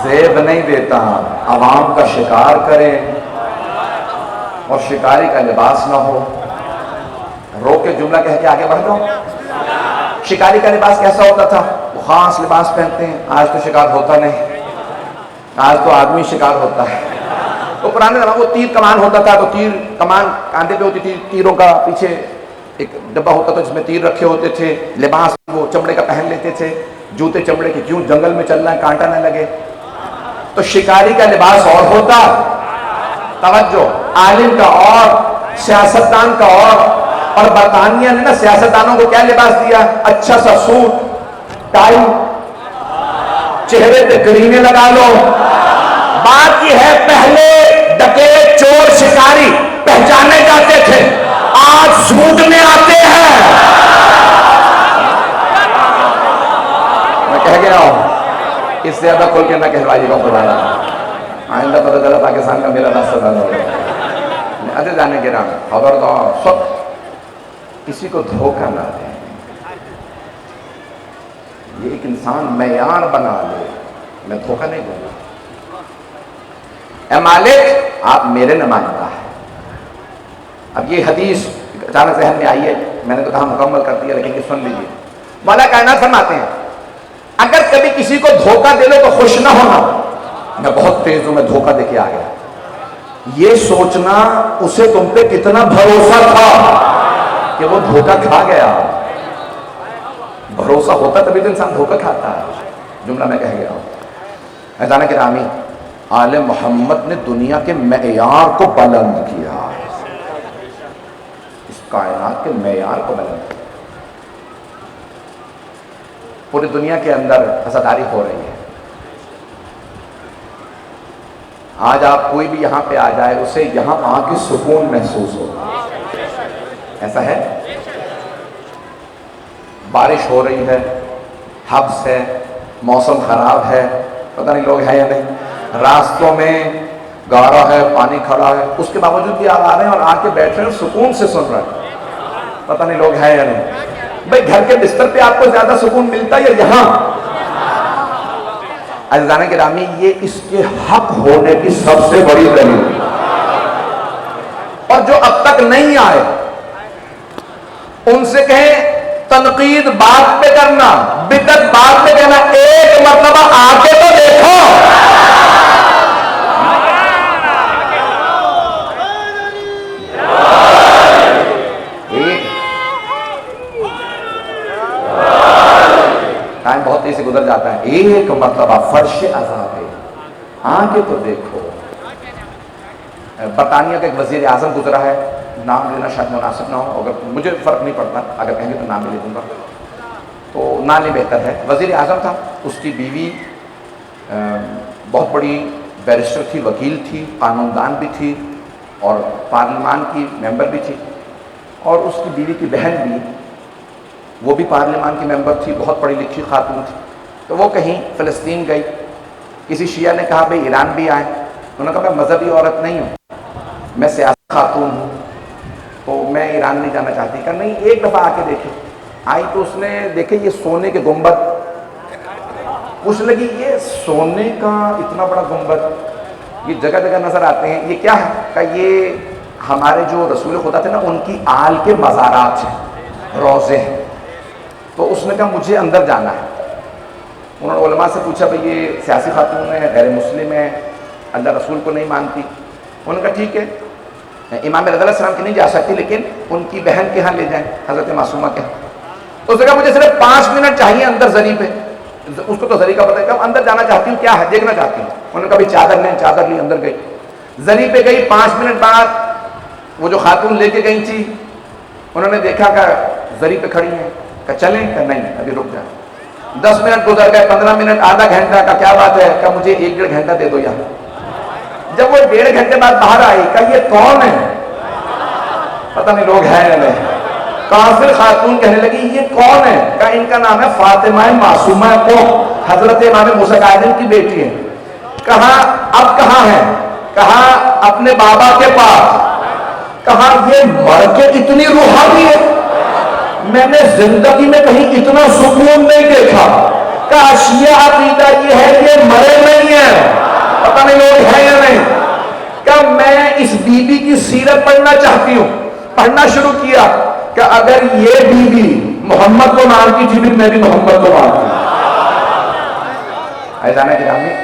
زیب نہیں دیتا عوام کا شکار کرے اور شکاری کا لباس نہ ہو. روک کے جملہ کہہ کے آگے بڑھ جاؤ. شکاری کا لباس کیسا ہوتا تھا؟ وہ خاص لباس پہنتے ہیں. آج تو شکار ہوتا نہیں، آج تو آدمی شکار ہوتا ہے. تو پرانے زمانے وہ تیر کمان ہوتا تھا تو تیر کمان کاندھے پہ ہوتی تھی، تیروں کا پیچھے ایک ڈبہ ہوتا تھا جس میں تیر رکھے ہوتے تھے. لباس وہ چمڑے کا پہن لیتے تھے، جوتے چمڑے کے، کیوں جنگل میں چلنا ہے کانٹا نہ لگے. تو شکاری کا لباس اور ہوتا، توجہ، عالم کا اور، سیاستدان کا اور برطانیہ نے نا سیاستدانوں کو کیا لباس دیا؟ اچھا سا سوٹ ٹائی، چہرے پہ گرینے لگا لو. بات یہ ہے پہلے ڈکیت چور شکاری پہچانے جاتے تھے، آج سوٹنے آتے ہیں. میں کہہ گیا ہوں اس سے زیادہ کھول کے نہ کہلوائیے گا خدا. آئندہ پتہ چلا پاکستان کا میرا راستہ ڈالا ہوگا. اچھا جانے کے نام خبردار سب کسی کو دھوکہ نہ دیں. یہ ایک انسان معیار بنا لے، میں دھوکہ نہیں دوں گا. اے مالک آپ میرے نمائندہ ہیں. اب یہ حدیث اچانک ذہن میں آئی ہے، میں نے تو کہا مکمل کر دیا لیکن یہ سن لیجیے. مولا کائنات فرماتے ہیں اگر کبھی کسی کو دھوکہ دے لو تو خوش نہ ہونا. میں بہت تیز ہوں، میں دھوکہ دے کے آ گیا. یہ سوچنا اسے تم پہ کتنا بھروسہ تھا کہ وہ دھوکہ کھا گیا. بھروسہ ہوتا تبھی تو انسان دھوکہ کھاتا ہے. جملہ میں کہہ گیا ہوں. اذان گرامی آل محمد نے دنیا کے معیار کو بلند کیا، اس کائنات کے معیار کو بلند کیا. پوری دنیا کے اندر عزاداری ہو رہی ہے. آج آپ کوئی بھی یہاں پہ آ جائے اسے یہاں آ کے سکون محسوس ہوگا. ایسا ہے؟ بارش ہو رہی ہے، حبس ہے، موسم خراب ہے، پتہ نہیں لوگ ہیں یا نہیں، راستوں میں گارا ہے، پانی کھڑا ہے، اس کے باوجود بھی آپ آ رہے ہیں اور آ کے بیٹھ رہے ہیں، سکون سے سن رہے ہیں. پتہ نہیں لوگ ہیں یا نہیں. بھئی گھر کے بستر پہ آپ کو زیادہ سکون ملتا ہے یا یہاں؟ عزیزان گرامی یہ اس کے حق ہونے کی سب سے بڑی دلیل. اور جو اب تک نہیں آئے ان سے کہیں تنقید بات پہ کرنا، بدعت بات پہ کہنا، ایک مرتبہ آ کے تو دیکھو. ٹائم بہت تیزی سے گزر جاتا ہے. ایک مرتبہ فرش عذاب ہے، آ کے تو دیکھو. برطانیہ کا ایک وزیر اعظم گزرا ہے، نام لینا شاید مناسب نہ ہو، اگر مجھے فرق نہیں پڑتا، اگر کہیں گے تو نام لے دوں گا، تو نام لے بہتر ہے. وزیر اعظم تھا، اس کی بیوی بہت بڑی بیرسٹر تھی، وکیل تھی، قانون دان بھی تھی اور پارلیمان کی ممبر بھی تھی، اور اس کی بیوی کی بہن بھی وہ بھی پارلیمان کی ممبر تھی، بہت پڑھی لکھی خاتون تھی. تو وہ کہیں فلسطین گئی. کسی شیعہ نے کہا بھئی ایران بھی آئیں. انہوں نے کہا میں مذہبی عورت نہیں ہوں، میں سیاسی خاتون ہوں، تو میں ایران نہیں جانا چاہتی. کہا نہیں، ایک دفعہ آ کے دیکھیں. آئی تو اس نے دیکھے یہ سونے کے گنبد. پوچھ لگی یہ سونے کا اتنا بڑا گنبد، یہ جگہ جگہ نظر آتے ہیں، یہ کیا ہے؟ کہ یہ ہمارے جو رسول خدا تھے نا ان کی آل کے مزارات ہیں، روضے ہیں. تو اس نے کہا مجھے اندر جانا ہے. انہوں نے علماء سے پوچھا بھئی یہ سیاسی خاتون ہے، غیر مسلم ہے، اللہ رسول کو نہیں مانتی. انہوں نے کہا ٹھیک ہے، امام رضا علیہ السلام کی نہیں جا سکتی لیکن ان کی بہن کے ہاں لے جائیں، حضرت معصومہ کے ہاں. تو اس نے کہا مجھے صرف 5 منٹ چاہیے اندر زری پہ. اس کو تو زری کا پتہ ہے. کہ اندر جانا چاہتی ہوں، کیا ہے دیکھنا چاہتی ہوں. انہوں نے کہا بھئی چادر لیں. چادر لی، اندر گئی، زری پہ گئی. 5 منٹ بعد وہ جو خاتون لے کے گئی تھی انہوں نے دیکھا کہ زری پہ کھڑی ہیں. کہ چلیں؟ کہ نہیں ابھی رک جائیں. 10 منٹ گزر گئے، 15 منٹ، آدھا گھنٹہ. کا کیا بات ہے؟ کہ مجھے 1-1.5 گھنٹہ دے دو یہاں. جب وہ 1.5 گھنٹے بعد باہر آئی کہ یہ کون ہے؟ پتہ نہیں لوگ ہیں یا نہیں. کافر خاتون کہنے لگی یہ کون ہے؟ کہ ان کا نام ہے فاطمہ معصومہ کو، حضرت امام موسیٰ کاظم کی بیٹی ہے. کہا اب کہاں ہے؟ کہا اپنے بابا کے پاس. کہا یہ مر کے اتنی روحانی ہے، میں نے زندگی میں کہیں اتنا سکون نہیں دیکھا. کہا شیعہ عقیدہ یہ ہے یہ مرے نہیں ہیں. پتہ نہیں لوگ ہیں یا نہیں. کہ میں اس بی بی کی سیرت پڑھنا چاہتی ہوں. پڑھنا شروع کیا کہ اگر یہ بی بی محمد کو مانتی تھی میں بھی محمد کو مانتی ہوں. ایزانہ گرامی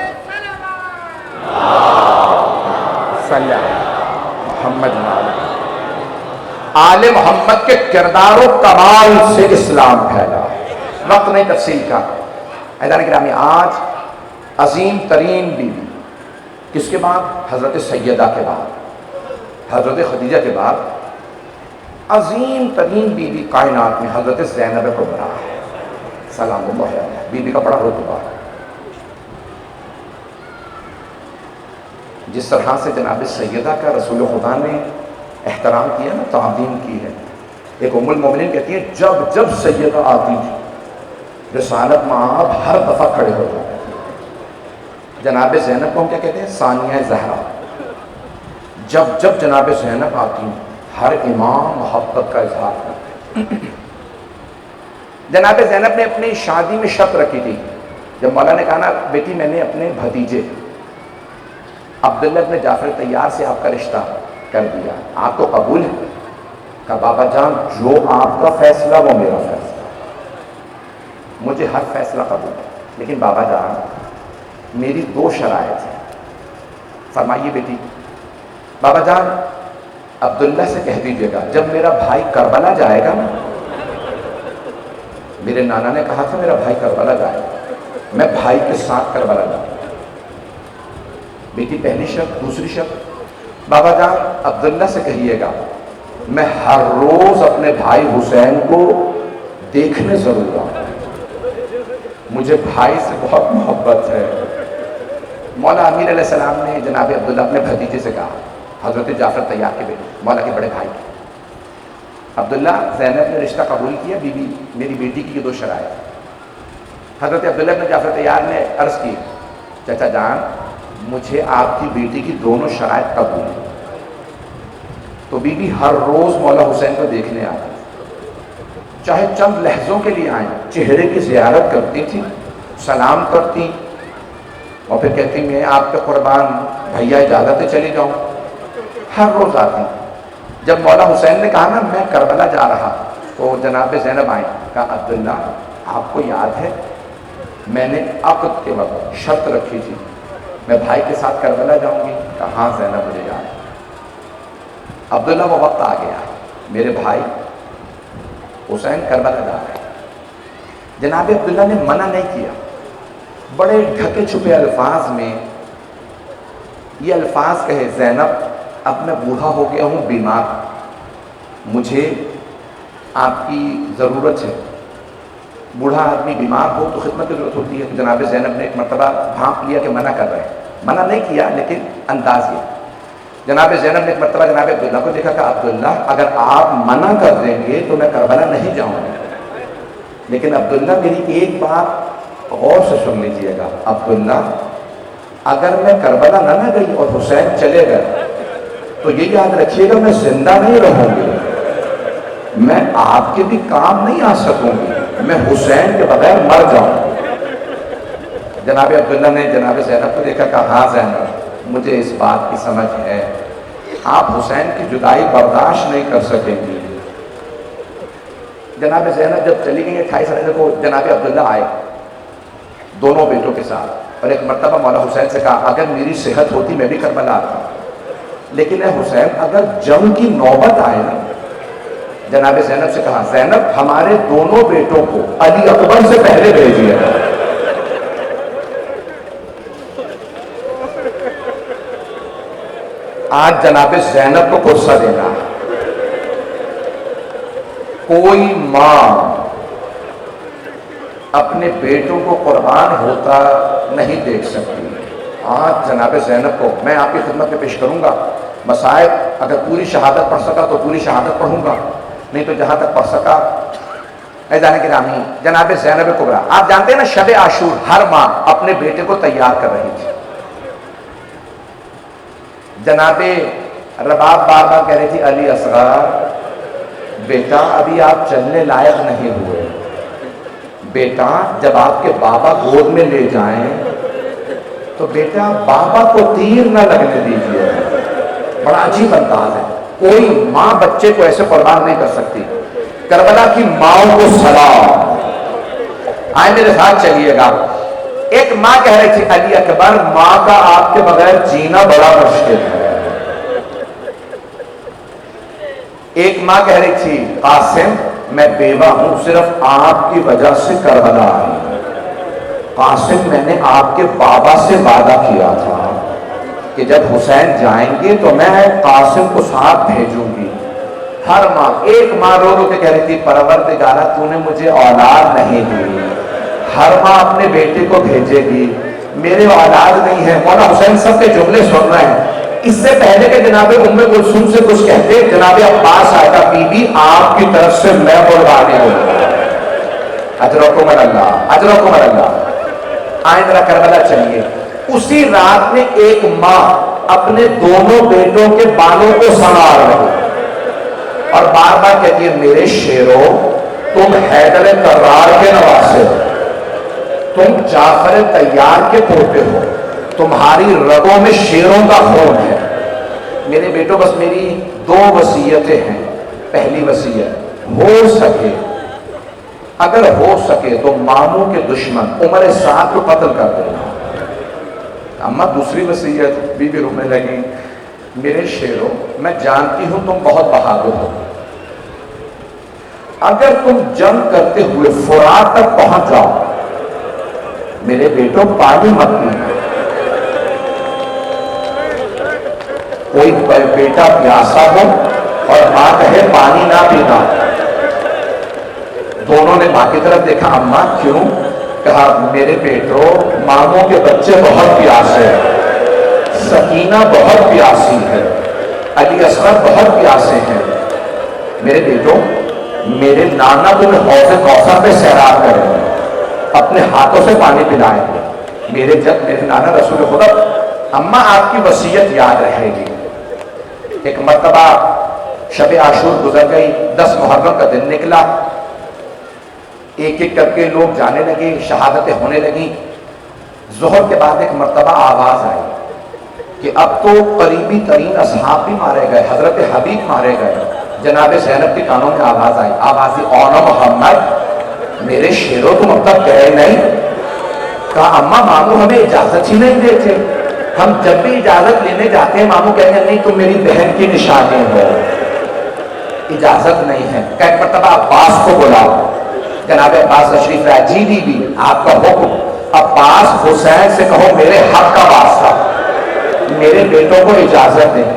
صلی محمد آل محمد کے کردار و کمال سے اسلام پھیلا. وقت نہیں تفصیل کا. ایزانہ گرامی آج عظیم ترین بی بی کس کے بعد؟ حضرت سیدہ کے بعد، حضرت خدیجہ کے بعد عظیم ترین بی بی کائنات میں حضرت زینب کبریٰ ہے سلام اللہ علیہ. بی بی کا بڑا رتبہ ہے. جس طرح سے جناب سیدہ کا رسول خدا نے احترام کیا نا، تعظیم کی ہے. ایک ام المومنین کہتی ہے جب جب سیدہ آتی تھی رسالت مآب ہر دفعہ کھڑے ہو جاتے. جناب زینب کو ہم کیا کہتے ہیں؟ ثانیہ زہرا. جب جب جناب زینب آتی ہر امام محبت کا اظہار کرتے. جناب زینب نے اپنی شادی میں شرط رکھی تھی. جب مولا نے کہا نا بیٹی میں نے اپنے بھتیجے عبداللہ ابن جعفر طیار سے آپ کا رشتہ کر دیا، آپ کو قبول ہے؟ کہا بابا جان جو آپ کا فیصلہ وہ میرا فیصلہ، مجھے ہر فیصلہ قبول ہے، لیکن بابا جان میری 2 شرائط ہیں. فرمائیے بیٹی. بابا جان عبداللہ سے کہہ دیجیے گا جب میرا بھائی کربلا جائے گا نا، میرے نانا نے کہا تھا میرا بھائی کربلا جائے گا، میں بھائی کے ساتھ کربلا جاؤں. بیٹی پہلی شرط. دوسری شرط بابا جان عبداللہ سے کہیے گا میں ہر روز اپنے بھائی حسین کو دیکھنے ضرور آؤں، مجھے بھائی سے بہت محبت ہے. مولا امیر علیہ السلام نے جناب عبداللہ اپنے بھتیجے سے کہا، حضرت جعفر طیار کے بیٹے، مولا کے بڑے بھائی. عبداللہ زینب نے رشتہ قبول کیا. بی بی میری بیٹی کی یہ 2 شرائط. حضرت عبداللہ بن جعفر طیار نے عرض کی چچا جان مجھے آپ کی بیٹی کی دونوں شرائط قبول ہیں. تو بی بی ہر روز مولا حسین کو دیکھنے آتی، چاہے چند لحظوں کے لیے آئیں، چہرے کی زیارت کرتی تھی، سلام کرتی اور پھر کہتی میں آپ کے قربان بھیا اجازت ہے چلی جاؤں. ہر روز آتی. جب مولا حسین نے کہا نا میں کربلا جا رہا تو جناب زینب آئیں. کہا عبداللہ آپ کو یاد ہے میں نے عقد کے وقت شرط رکھی تھی میں بھائی کے ساتھ کربلا جاؤں گی؟ کہا ہاں زینب مجھے یاد ہے. عبداللہ وہ وقت آ گیا، میرے بھائی حسین کربلا جا رہے ہیں. جناب عبداللہ نے منع نہیں کیا. بڑے ڈھکے چھپے الفاظ میں یہ الفاظ کہے زینب اب میں بوڑھا ہو گیا ہوں، بیمار، مجھے آپ کی ضرورت ہے. بوڑھا آدمی بیمار ہو تو خدمت کی ضرورت ہوتی ہے. تو جناب زینب نے ایک مرتبہ بھانپ لیا کہ منع کر رہے ہیں. منع نہیں کیا لیکن انداز یہ. جناب زینب نے ایک مرتبہ جناب عبداللہ کو دیکھا کہ عبداللہ اگر آپ منع کر دیں گے تو میں کربلا نہیں جاؤں گا. لیکن عبداللہ میری ایک بات غور سے سن لیجئے گا، عبداللہ اگر میں کربلا نہ گئی اور حسین چلے گئے تو یہ یاد رکھیے گا میں زندہ نہیں رہوں گی، میں آپ کے بھی کام نہیں آ سکوں گی، میں حسین کے بغیر مر جاؤں گی۔ جناب عبداللہ نے جناب زینب کو دیکھا، کہا ہاں زینب مجھے اس بات کی سمجھ ہے، آپ حسین کی جدائی برداشت نہیں کر سکیں گی۔ جناب زینب جب چلی گئی 28 سال کو جناب عبداللہ آئے دونوں بیٹوں کے ساتھ، اور ایک مرتبہ مولا حسین سے کہا اگر میری صحت ہوتی میں بھی کربلا آتا، لیکن اے حسین اگر جنگ کی نوبت آئے نا، جناب زینب سے کہا زینب ہمارے دونوں بیٹوں کو علی اکبر سے پہلے بھیجیے۔ آج جناب زینب کو غصہ دینا، کوئی ماں اپنے بیٹوں کو قربان ہوتا نہیں دیکھ سکتی۔ آج جناب زینب کو میں آپ کی خدمت میں پیش کروں گا، مصائب اگر پوری شہادت پڑھ سکا تو پوری شہادت پڑھوں گا، نہیں تو جہاں تک پڑھ سکا۔ ایزان گرامی جناب زینب کبریٰ، آپ جانتے ہیں نا شب عاشور ہر ماں اپنے بیٹے کو تیار کر رہی تھی۔ جناب رباب بار بار کہہ رہی تھی علی اصغر بیٹا ابھی آپ چلنے لائق نہیں ہوئے، بیٹا جب آپ کے بابا گود میں لے جائیں تو بیٹا بابا کو تیر نہ لگنے دیجیے۔ بڑا عجیب انداز ہے، کوئی ماں بچے کو ایسے قربان نہیں کر سکتی۔ کربلا کی ماؤں کو سلام، آئے میرے ساتھ چلیے گا۔ ایک ماں کہہ رہی تھی علی اکبر ماں کا آپ کے بغیر جینا بڑا مشکل ہے۔ ایک ماں کہہ رہی تھی قاسم میں بیوہ ہوں، صرف آپ کی وجہ سے کربلا آئی۔ قاسم میں نے آپ کے بابا سے وعدہ کیا تھا کہ جب حسین جائیں گے تو میں قاسم کو ساتھ بھیجوں گی۔ ہر ماں، ایک ماں رو رو کے کہہ رہی تھی پروردگارہ تو نے مجھے اولاد نہیں دی۔ ہر ماں اپنے بیٹے کو بھیجے گی، میرے اولاد نہیں ہے۔ مولا حسین سب کے جملے سن رہے ہیں۔ اس سے پہلے کہ جناب ام کلثوم سے کچھ کہتے، جناب عباس آئے گا بی بی آپ کی طرف سے میں قربانی ہوں۔ اجرکم اللہ، اجرکم اللہ۔ آئیں ذرا کربلا چلیے۔ اسی رات میں ایک ماں اپنے دونوں بیٹوں کے بالوں کو سنوار رہی اور بار بار کہتی ہے میرے شیرو تم حیدر کرار کے نواسے ہو، تم جعفر طیار کے پوتے ہو، تمہاری رگوں میں شیروں کا خون ہے۔ میرے بیٹوں بس میری دو وصیتیں ہیں۔ پہلی وصیت ہو سکے، اگر ہو سکے تو ماموں کے دشمن عمر سعد کو قتل کر دینا۔ اما دوسری وصیت، بی بی رونے لگی میرے شیروں میں جانتی ہوں تم بہت بہادر ہو، اگر تم جنگ کرتے ہوئے فرات تک پہنچ جاؤ میرے بیٹوں پانی مت پینا۔ کوئی بیٹا پیاسا ہو اور ماں کہے پانی نہ پینا، دونوں نے ماں کی طرف دیکھا، اماں کیوں؟ کہا میرے بیٹوں ماموں کے بچے بہت پیاسے ہیں، سکینہ بہت پیاسی ہے، علی اصغر بہت پیاسے ہیں، میرے بیٹوں میرے نانا تمہیں حوض کوثر پہ سیراب کریں گے، اپنے ہاتھوں سے پانی پلائیں گے، میرے نانا رسول خدا۔ اماں آپ کی وصیت یاد رہے گی۔ ایک مرتبہ شب عاشور گزر گئی، 10 محرم کا دن نکلا، ایک ایک کر کے لوگ جانے لگے، شہادتیں ہونے لگیں۔ ظہر کے بعد ایک مرتبہ آواز آئی کہ اب تو قریبی ترین اصحاب بھی مارے گئے، حضرت حبیب مارے گئے۔ جناب زینب کے کانوں میں آواز آئی، آواز اونا محمد میرے شیروں تم اب تک گئے نہیں؟ کہا اماں ماموں ہمیں اجازت ہی نہیں دیتے، ہم جب بھی اجازت لینے جاتے ہیں ماموں کہتے ہیں نہیں تم میری بہن کی نشانی ہو، اجازت نہیں ہے۔ کہ ایک مرتبہ عباس کو بلاؤ، جناب عباس تشریف لائے، جی دی بھی آپ کا حکم۔ عباس حسین سے کہو میرے حق کا واسطہ میرے بیٹوں کو اجازت دیں۔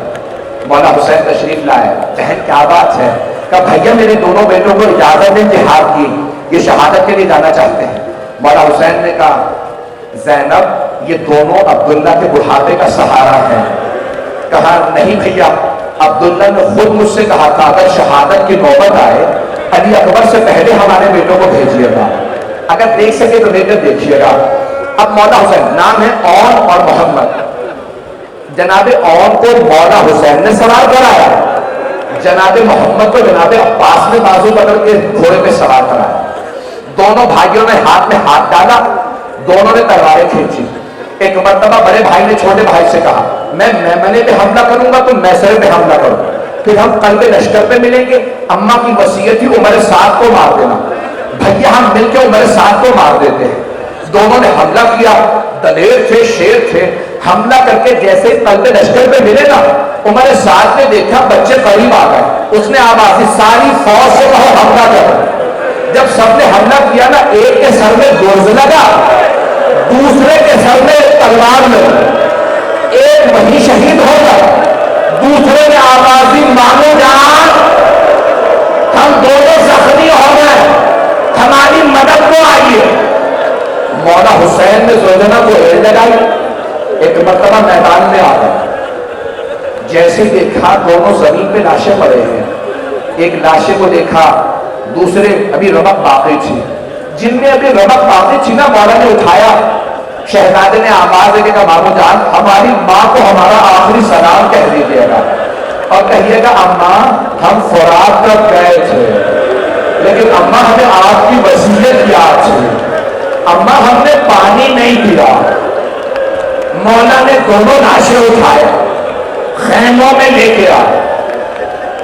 مولا حسین تشریف لائے، بہن کیا بات ہے؟ کہا بھیا میرے دونوں بیٹوں کو اجازت دیں جہاد کی، یہ شہادت کے لیے جانا چاہتے ہیں۔ مولا حسین نے کہا زینب یہ دونوں عبداللہ کے بڑھاپے کا سہارا ہے۔ کہا نہیں بھیا، عبداللہ نے خود مجھ سے کہا تھا اگر شہادت کی نوبت آئے علی اکبر سے پہلے ہمارے بیٹوں کو بھیجیے گا، اگر دیکھ سکے تو بیٹے دیکھیے گا۔ اب مولا حسین، نام ہے اون اور محمد، جناب اون کو مولا حسین نے سوار کرایا، جناب محمد کو جناب عباس نے بازو پکڑ کے گھوڑے پہ سوار کرایا۔ دونوں بھائیوں نے ہاتھ میں ہاتھ ڈالا، دونوں نے تلواریں کھینچی۔ ایک مرتبہ بڑے بھائی نے چھوٹے بھائی سے کہا میں میمنے پہ حملہ کروں گا تو میسرے پہ حملہ کروں، پھر ہم قلب لشکر پہ ملیں گے، اماں کی وصیت تھی عمر سعد کو مار دینا، بھیا ہم مل کے عمر سعد کو مار دیتے ہیں۔ دونوں نے حملہ کیا، دلیر تھے، شیر تھے، حملہ کر کے جیسے قلب لشکر پہ ملے نا، عمر سعد نے دیکھا بچے قریب آ گئے، اس نے آواز دی ساری فوج سے کہو حملہ کرو۔ جب سب نے حملہ کیا نا، ایک کے سر میں گرز لگا، دوسرے کے سر میں تلوار لگی، ایک وہی شہید ہو گیا، دوسرے نے آواز دی مانو جان ہم دونوں زخمی ہو گئے، ہماری مدد کو آئیے۔ مولا حسین نے زوجنا کو ایل لگائی، ایک مرتبہ میدان میں آ گئے، جیسے دیکھا دونوں زمین پہ لاشیں پڑے ہیں، ایک لاشیں کو دیکھا، دوسرے ابھی رمق باقی تھی، جن میں ابھی رمق باقی تھی نا، مولا نے اٹھایا، شہزادے نے آواز دے کے کہا مامو جان ہماری ماں کو ہمارا آخری سلام کہہ دیجیے گا اور کہیے گا اماں ہم فرات تک گئے تھے لیکن اماں ہمیں آپ کی وصیت یاد تھی، اماں ہم نے پانی نہیں پیا۔ مولا نے دونوں لاشیں اٹھائے، خیموں میں لے کے آئے،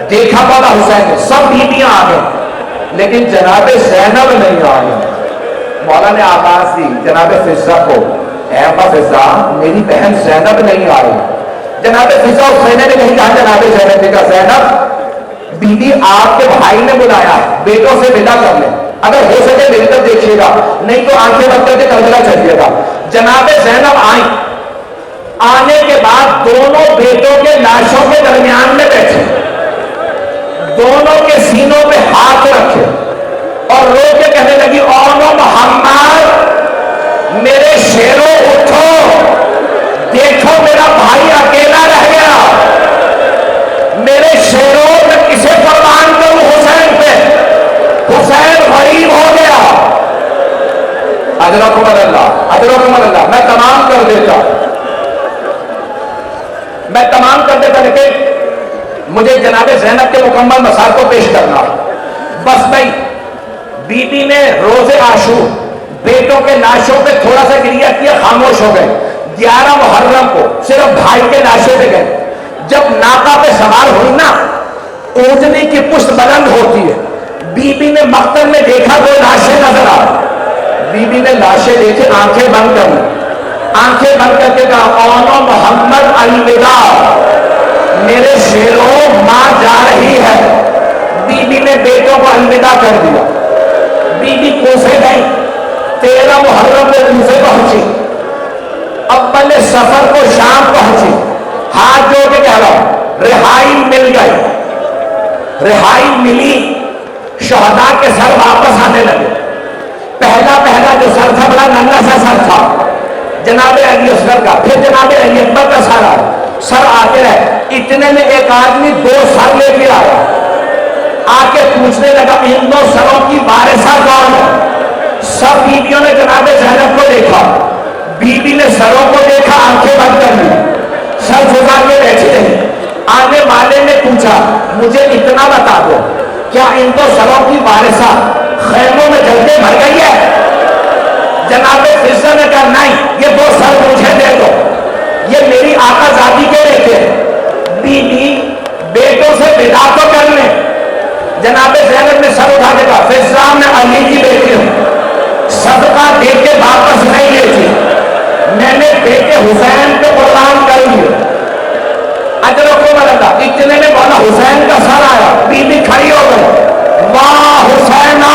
دیکھا مولا حسین نے سب بیویاں آ گئیں لیکن جناب زینب نہیں آئی۔ مولا نے آواز دی جناب فضہ کو، اے ابا فضہ میری بہن زینب نہیں آئی۔ جناب فضہ حسین نے نہیں کہا جناب زینب نے کہا زینب بی بی آپ کے بھائی نے بلایا بیٹوں سے ودا کر لیں، اگر ہو سکے میری طرف دیکھیے گا نہیں تو آنکھیں بند کر کے کربلا چلیے گا۔ جناب زینب آئیں، آنے کے بعد دونوں بیٹوں کے لاشوں کے درمیان میں بیٹھے، دونوں کے سینوں پہ ہاتھ رکھے اور رو کے کہنے لگی اونو محمد میرے شیروں اٹھو، دیکھو میرا بھائی اکیلا رہ گیا، میرے شیروں میں کسے قربان کروں حسین پہ، حسین غریب ہو گیا۔ اجرکم اللہ، اجرکم اللہ، میں تمام کر دیتا لیکن مجھے جناب زینب کے مکمل مسائل کو پیش کرنا۔ بس نہیں، بی بی نے روز عاشور بیٹوں کے لاشوں پہ تھوڑا سا گریہ کیا، خاموش ہو گئے۔ 11 محرم کو صرف بھائی کے لاشے پہ گئے، جب ناقہ پہ سوار ہوئی نا، اونٹنی کی پشت بلند ہوتی ہے، بی بی نے مقتل میں دیکھا وہ لاشیں نظر آ، بی بی نے لاشیں دیکھے آنکھیں بند کر لی، آنکھیں بند کر کے کہا اونو محمد الوداع، میرے شیروں ماں جا رہی ہے۔ بی بی نے بیٹوں کو الوداع کر دیا، بی بی کوفے گئی، 13 محرم کو کوفے پہنچی، اول سفر کو شام پہنچی، ہاتھ جوڑ کے کہہ رہا ہوں رہائی مل گئی، رہائی ملی، شہداء کے سر واپس آنے لگے۔ پہلا جو سر تھا بڑا ننگا سا سر تھا جناب علی اصغر کا، پھر جناب علی اکبر کا سر آیا، سر آتے رہے، اتنے میں ایک آدمی 2 سر لے کے آیا، آ کے پوچھنے لگا ان 2 سروں کی وارثہ کون ہے؟ سب بیویوں نے جناب زینب کو دیکھا، بی بی نے سروں کو دیکھا، آنکھیں بند کر لی، سر جھکا کے بیٹھی رہی۔ آنے والے نے پوچھا مجھے اتنا بتا دو کیا ان 2 سروں کی وارثہ خیموں میں جل کے مر گئی ہے؟ جناب فضہ نے کہا نہیں، یہ 2 سر مجھے دے دو، یہ میری آقا زادی کے بیٹے ہیں۔ بی بی بیٹوں سے ودا تو کر لیں۔ جناب زینب نے سر اٹھا کے کہا فضہ میں علی کی بیٹی ہوں، صدقہ دے کے واپس نہیں لیتی، میں نے بیٹے حسین کو قربان کر لیا۔ اجرکم اللہ، اتنے میں مولا حسین کا سر آیا، بی بی کھڑی ہو گئی، واہ حسینہ،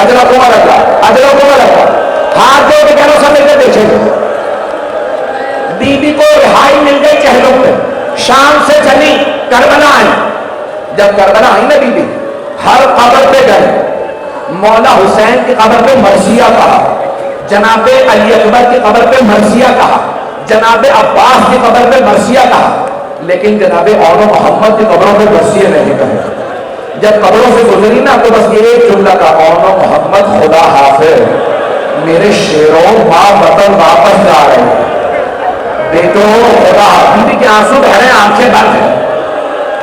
اجرکم اللہ، اجرکم اللہ، ہاتھ جو کہ کہنا سمجھ کے دیکھیں گے۔ بی بی کو رہائی مل گئی چہلوں پہ، شام سے چلی کربلا آئی، جب کربلا آئی نا بی بی ہر قبر پہ گئے، مولا حسین کی قبر پہ مرثیہ کہا، جناب علی اکبر کی قبر پہ مرثیہ کہا، جناب عباس کی قبر پہ مرثیہ کہا، لیکن جناب اونو محمد کی قبروں پہ مرثیہ نہیں کہا۔ جب قبروں سے گزری نا تو بس یہ ایک جملہ کا کون محمد خدا حافظ، میرے شیروں ماں وطن واپس جا رہے ہیں، بیٹوں خدا حافظ، بیوی کے آنسو بہ رہے ہیں، آنکھیں بند ہیں،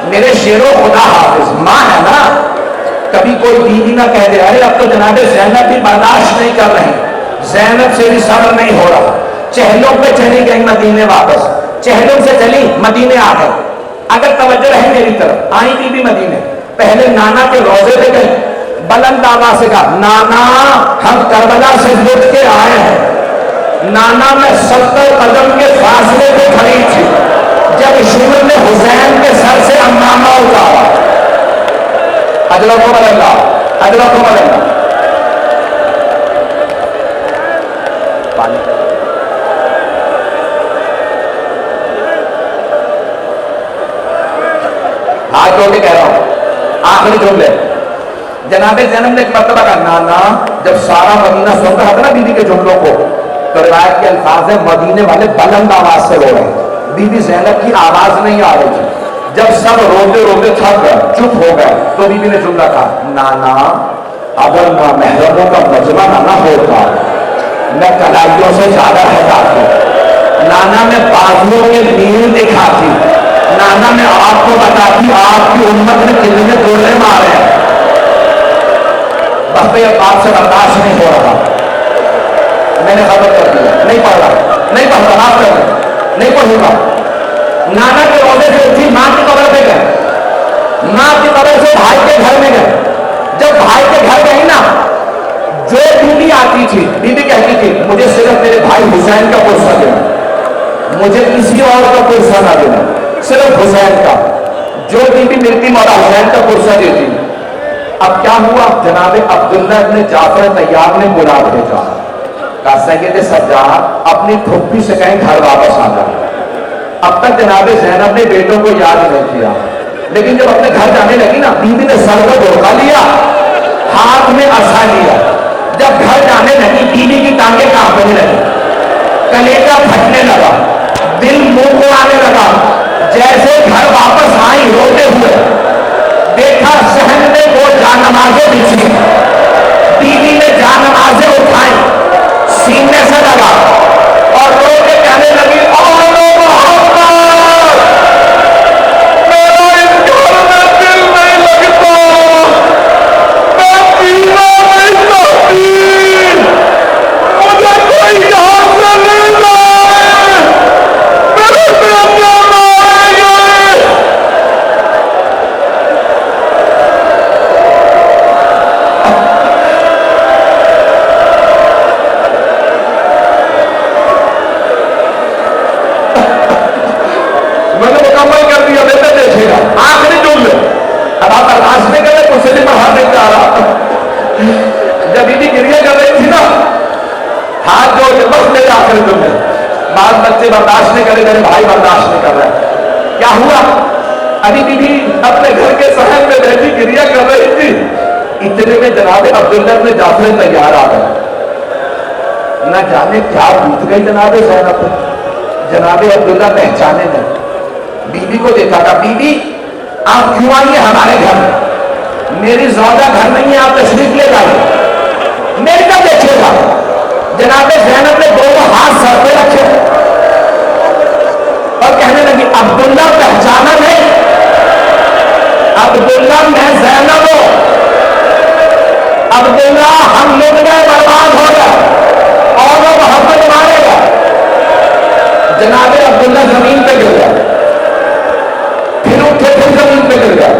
میرے شیروں خدا حافظ، ماں ہے نا۔ کبھی کوئی بیوی نہ کہہ دے ارے اب تو جناب زینب بھی برداشت نہیں کر رہی، زینب سے بھی صبر نہیں ہو رہا، چہلوں پہ چلی گئی مدینے واپس، چہلوں سے چلی مدینے آ گئی۔ اگر توجہ رہے میری طرف، آئی بی بی مدینے، پہلے نانا کے روزے پہ گئی، بلند آواز سے کہا نانا ہم کربلا سے لٹ کے آئے ہیں۔ نانا میں 70 قدم کے فاصلے پہ کھڑی تھی جب شمر نے حسین کے سر سے امامہ اتارا۔ اجرکم اللہ، اجرکم اللہ۔ ہاتھ جوڑ کے کہہ رہا ہوں، آخری جملے، جناب زینب نے ایک مرتبہ کہا نانا، جب سارا مدینہ سن رہا تھا نا بیوی کے جملوں کو، تو روایت کے الفاظ ہیں مدینے والے بلند آواز سے رو رہے ہیں، بیوی زینب کی آواز نہیں آ رہی تھی۔ جب سب روتے روتے تھک گئے، چپ ہو گئے، تو بیوی نے جملہ کہا نانا اگر نامحرموں کا مجمع نہ ہوتا میں کلائیوں سے زیادہ ہٹاتی، نانا میں بازوؤں کے نیل دکھاتی، نانا میں آپ کو بتاتی آپ کی امت نے کتنے گولے مارے ہیں۔ بس بھئی اب آپ سے برداشت نہیں ہو رہا، میں نے خبر کر دیا، نہیں پڑھ رہا، نہیں پڑھ رہا، معاف کر دیں، نہیں پڑھوں گا۔ نانا کے روزے سے اٹھی، ماں کی قبر پہ گئے، ماں کی قبر سے بھائی کے گھر میں گئے۔ جب بھائی کے گھر گئی نا، جو بیوی آتی تھی، بیوی کہتی تھی مجھے صرف میرے بھائی حسین کا پرسہ دینا، مجھے کسی اور کا پرسہ نہ دینا، صرف حسین کا۔ جو بیوی ملتی مولا حسین کا پرسہ دیتی۔ اب کیا ہوا، جناب عبداللہ ابن جعفر طیار نے بلا بھیجا، کہا سید سجاد اپنی پھپھی سے کہیں گھر واپس آ جائے۔ اب تک جناب زینب نے بیٹوں کو یاد نہیں کیا، لیکن جب اپنے گھر جانے لگی نا، بیوی نے سر کو دھوکا لیا، ہاتھ میں عصا لیا۔ جب گھر جانے لگی بیوی کی ٹانگیں کانپنے لگی، کلیجہ پھٹنے لگا، دل منہ کو آنے لگا۔ جیسے گھر واپس آئی روتے ہوئے، دیکھا صحن میں وہ جانمازیں بچھی، بیوی نے جانمازیں اٹھائیں، سینے سے لگا اور رو کے کہنے لگی آخری جملے، اب آپ برداشت نہیں کر رہے، کچھ نہیں باہر نہیں جا رہا۔ جب بیوی گریہ کر رہی تھی نا، ہاتھ جوڑ کے بس میرے آخری جملے، بعض بچے برداشت نہیں کرے، میرے بھائی برداشت نہیں کر رہے۔ کیا ہوا، ابھی بیوی اپنے گھر کے صحن میں بیٹھی گریہ کر رہی تھی، اتنے میں جناب عبداللہ ابن جعفر طیار آ گئے۔ نہ جانے کیا بیت گئی جناب زینب، جناب عبداللہ پہچانے نہیں، بیوی کو دیکھا تھا، بیوی آپ کیوں آئیے ہمارے گھر میں، میری زوجہ گھر نہیں ہے، آپ تشریف لے جائیے۔ میرے کب دیکھے گا، جناب زینب نے دونوں ہاتھ سر پہ رکھے اور کہنے لگی عبداللہ پہچانا نہیں، عبداللہ میں زینب ہوں، عبداللہ ہم لوگ گئے برباد ہو گئے اور وہ محمد مارے گا۔ جناب عبداللہ زمین پہ گر گیا، پھر اٹھے، پھر زمین پہ گر گیا،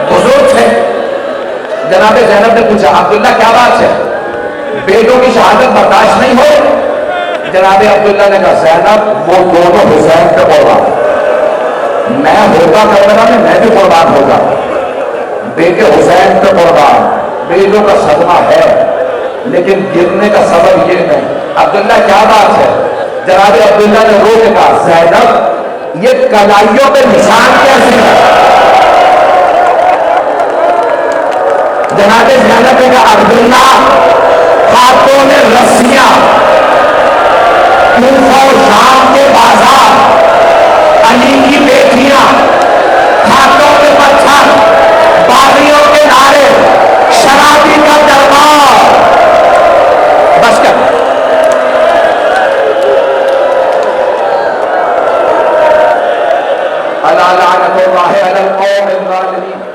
بزرگ تھے۔ جناب زینب نے پوچھا عبداللہ کیا بات ہے، بیٹوں کی شہادت برداشت نہیں ہو؟ جناب عبداللہ نے کہا زینب وہ دونوں حسین پہ قربان، میں ہوتا کربلا میں بھی قربان ہوگا، بیٹے حسین پہ قربان، بیٹوں کا صدمہ ہے لیکن گرنے کا سبب یہ نہیں۔ عبداللہ کیا بات ہے؟ جناب عبداللہ نے رو کے کہا زینب یہ کلائیوں پہ نشان کیسے ہے؟ جناب زینب نے کہا عبداللہ ہاتھوں میں رسیاں، کوفہ و شام کے بازار، علی کی بیٹیاں، ہاتھوں میں پتھر، باریوں ولا لعنت اللہ علی القوم الظالمین.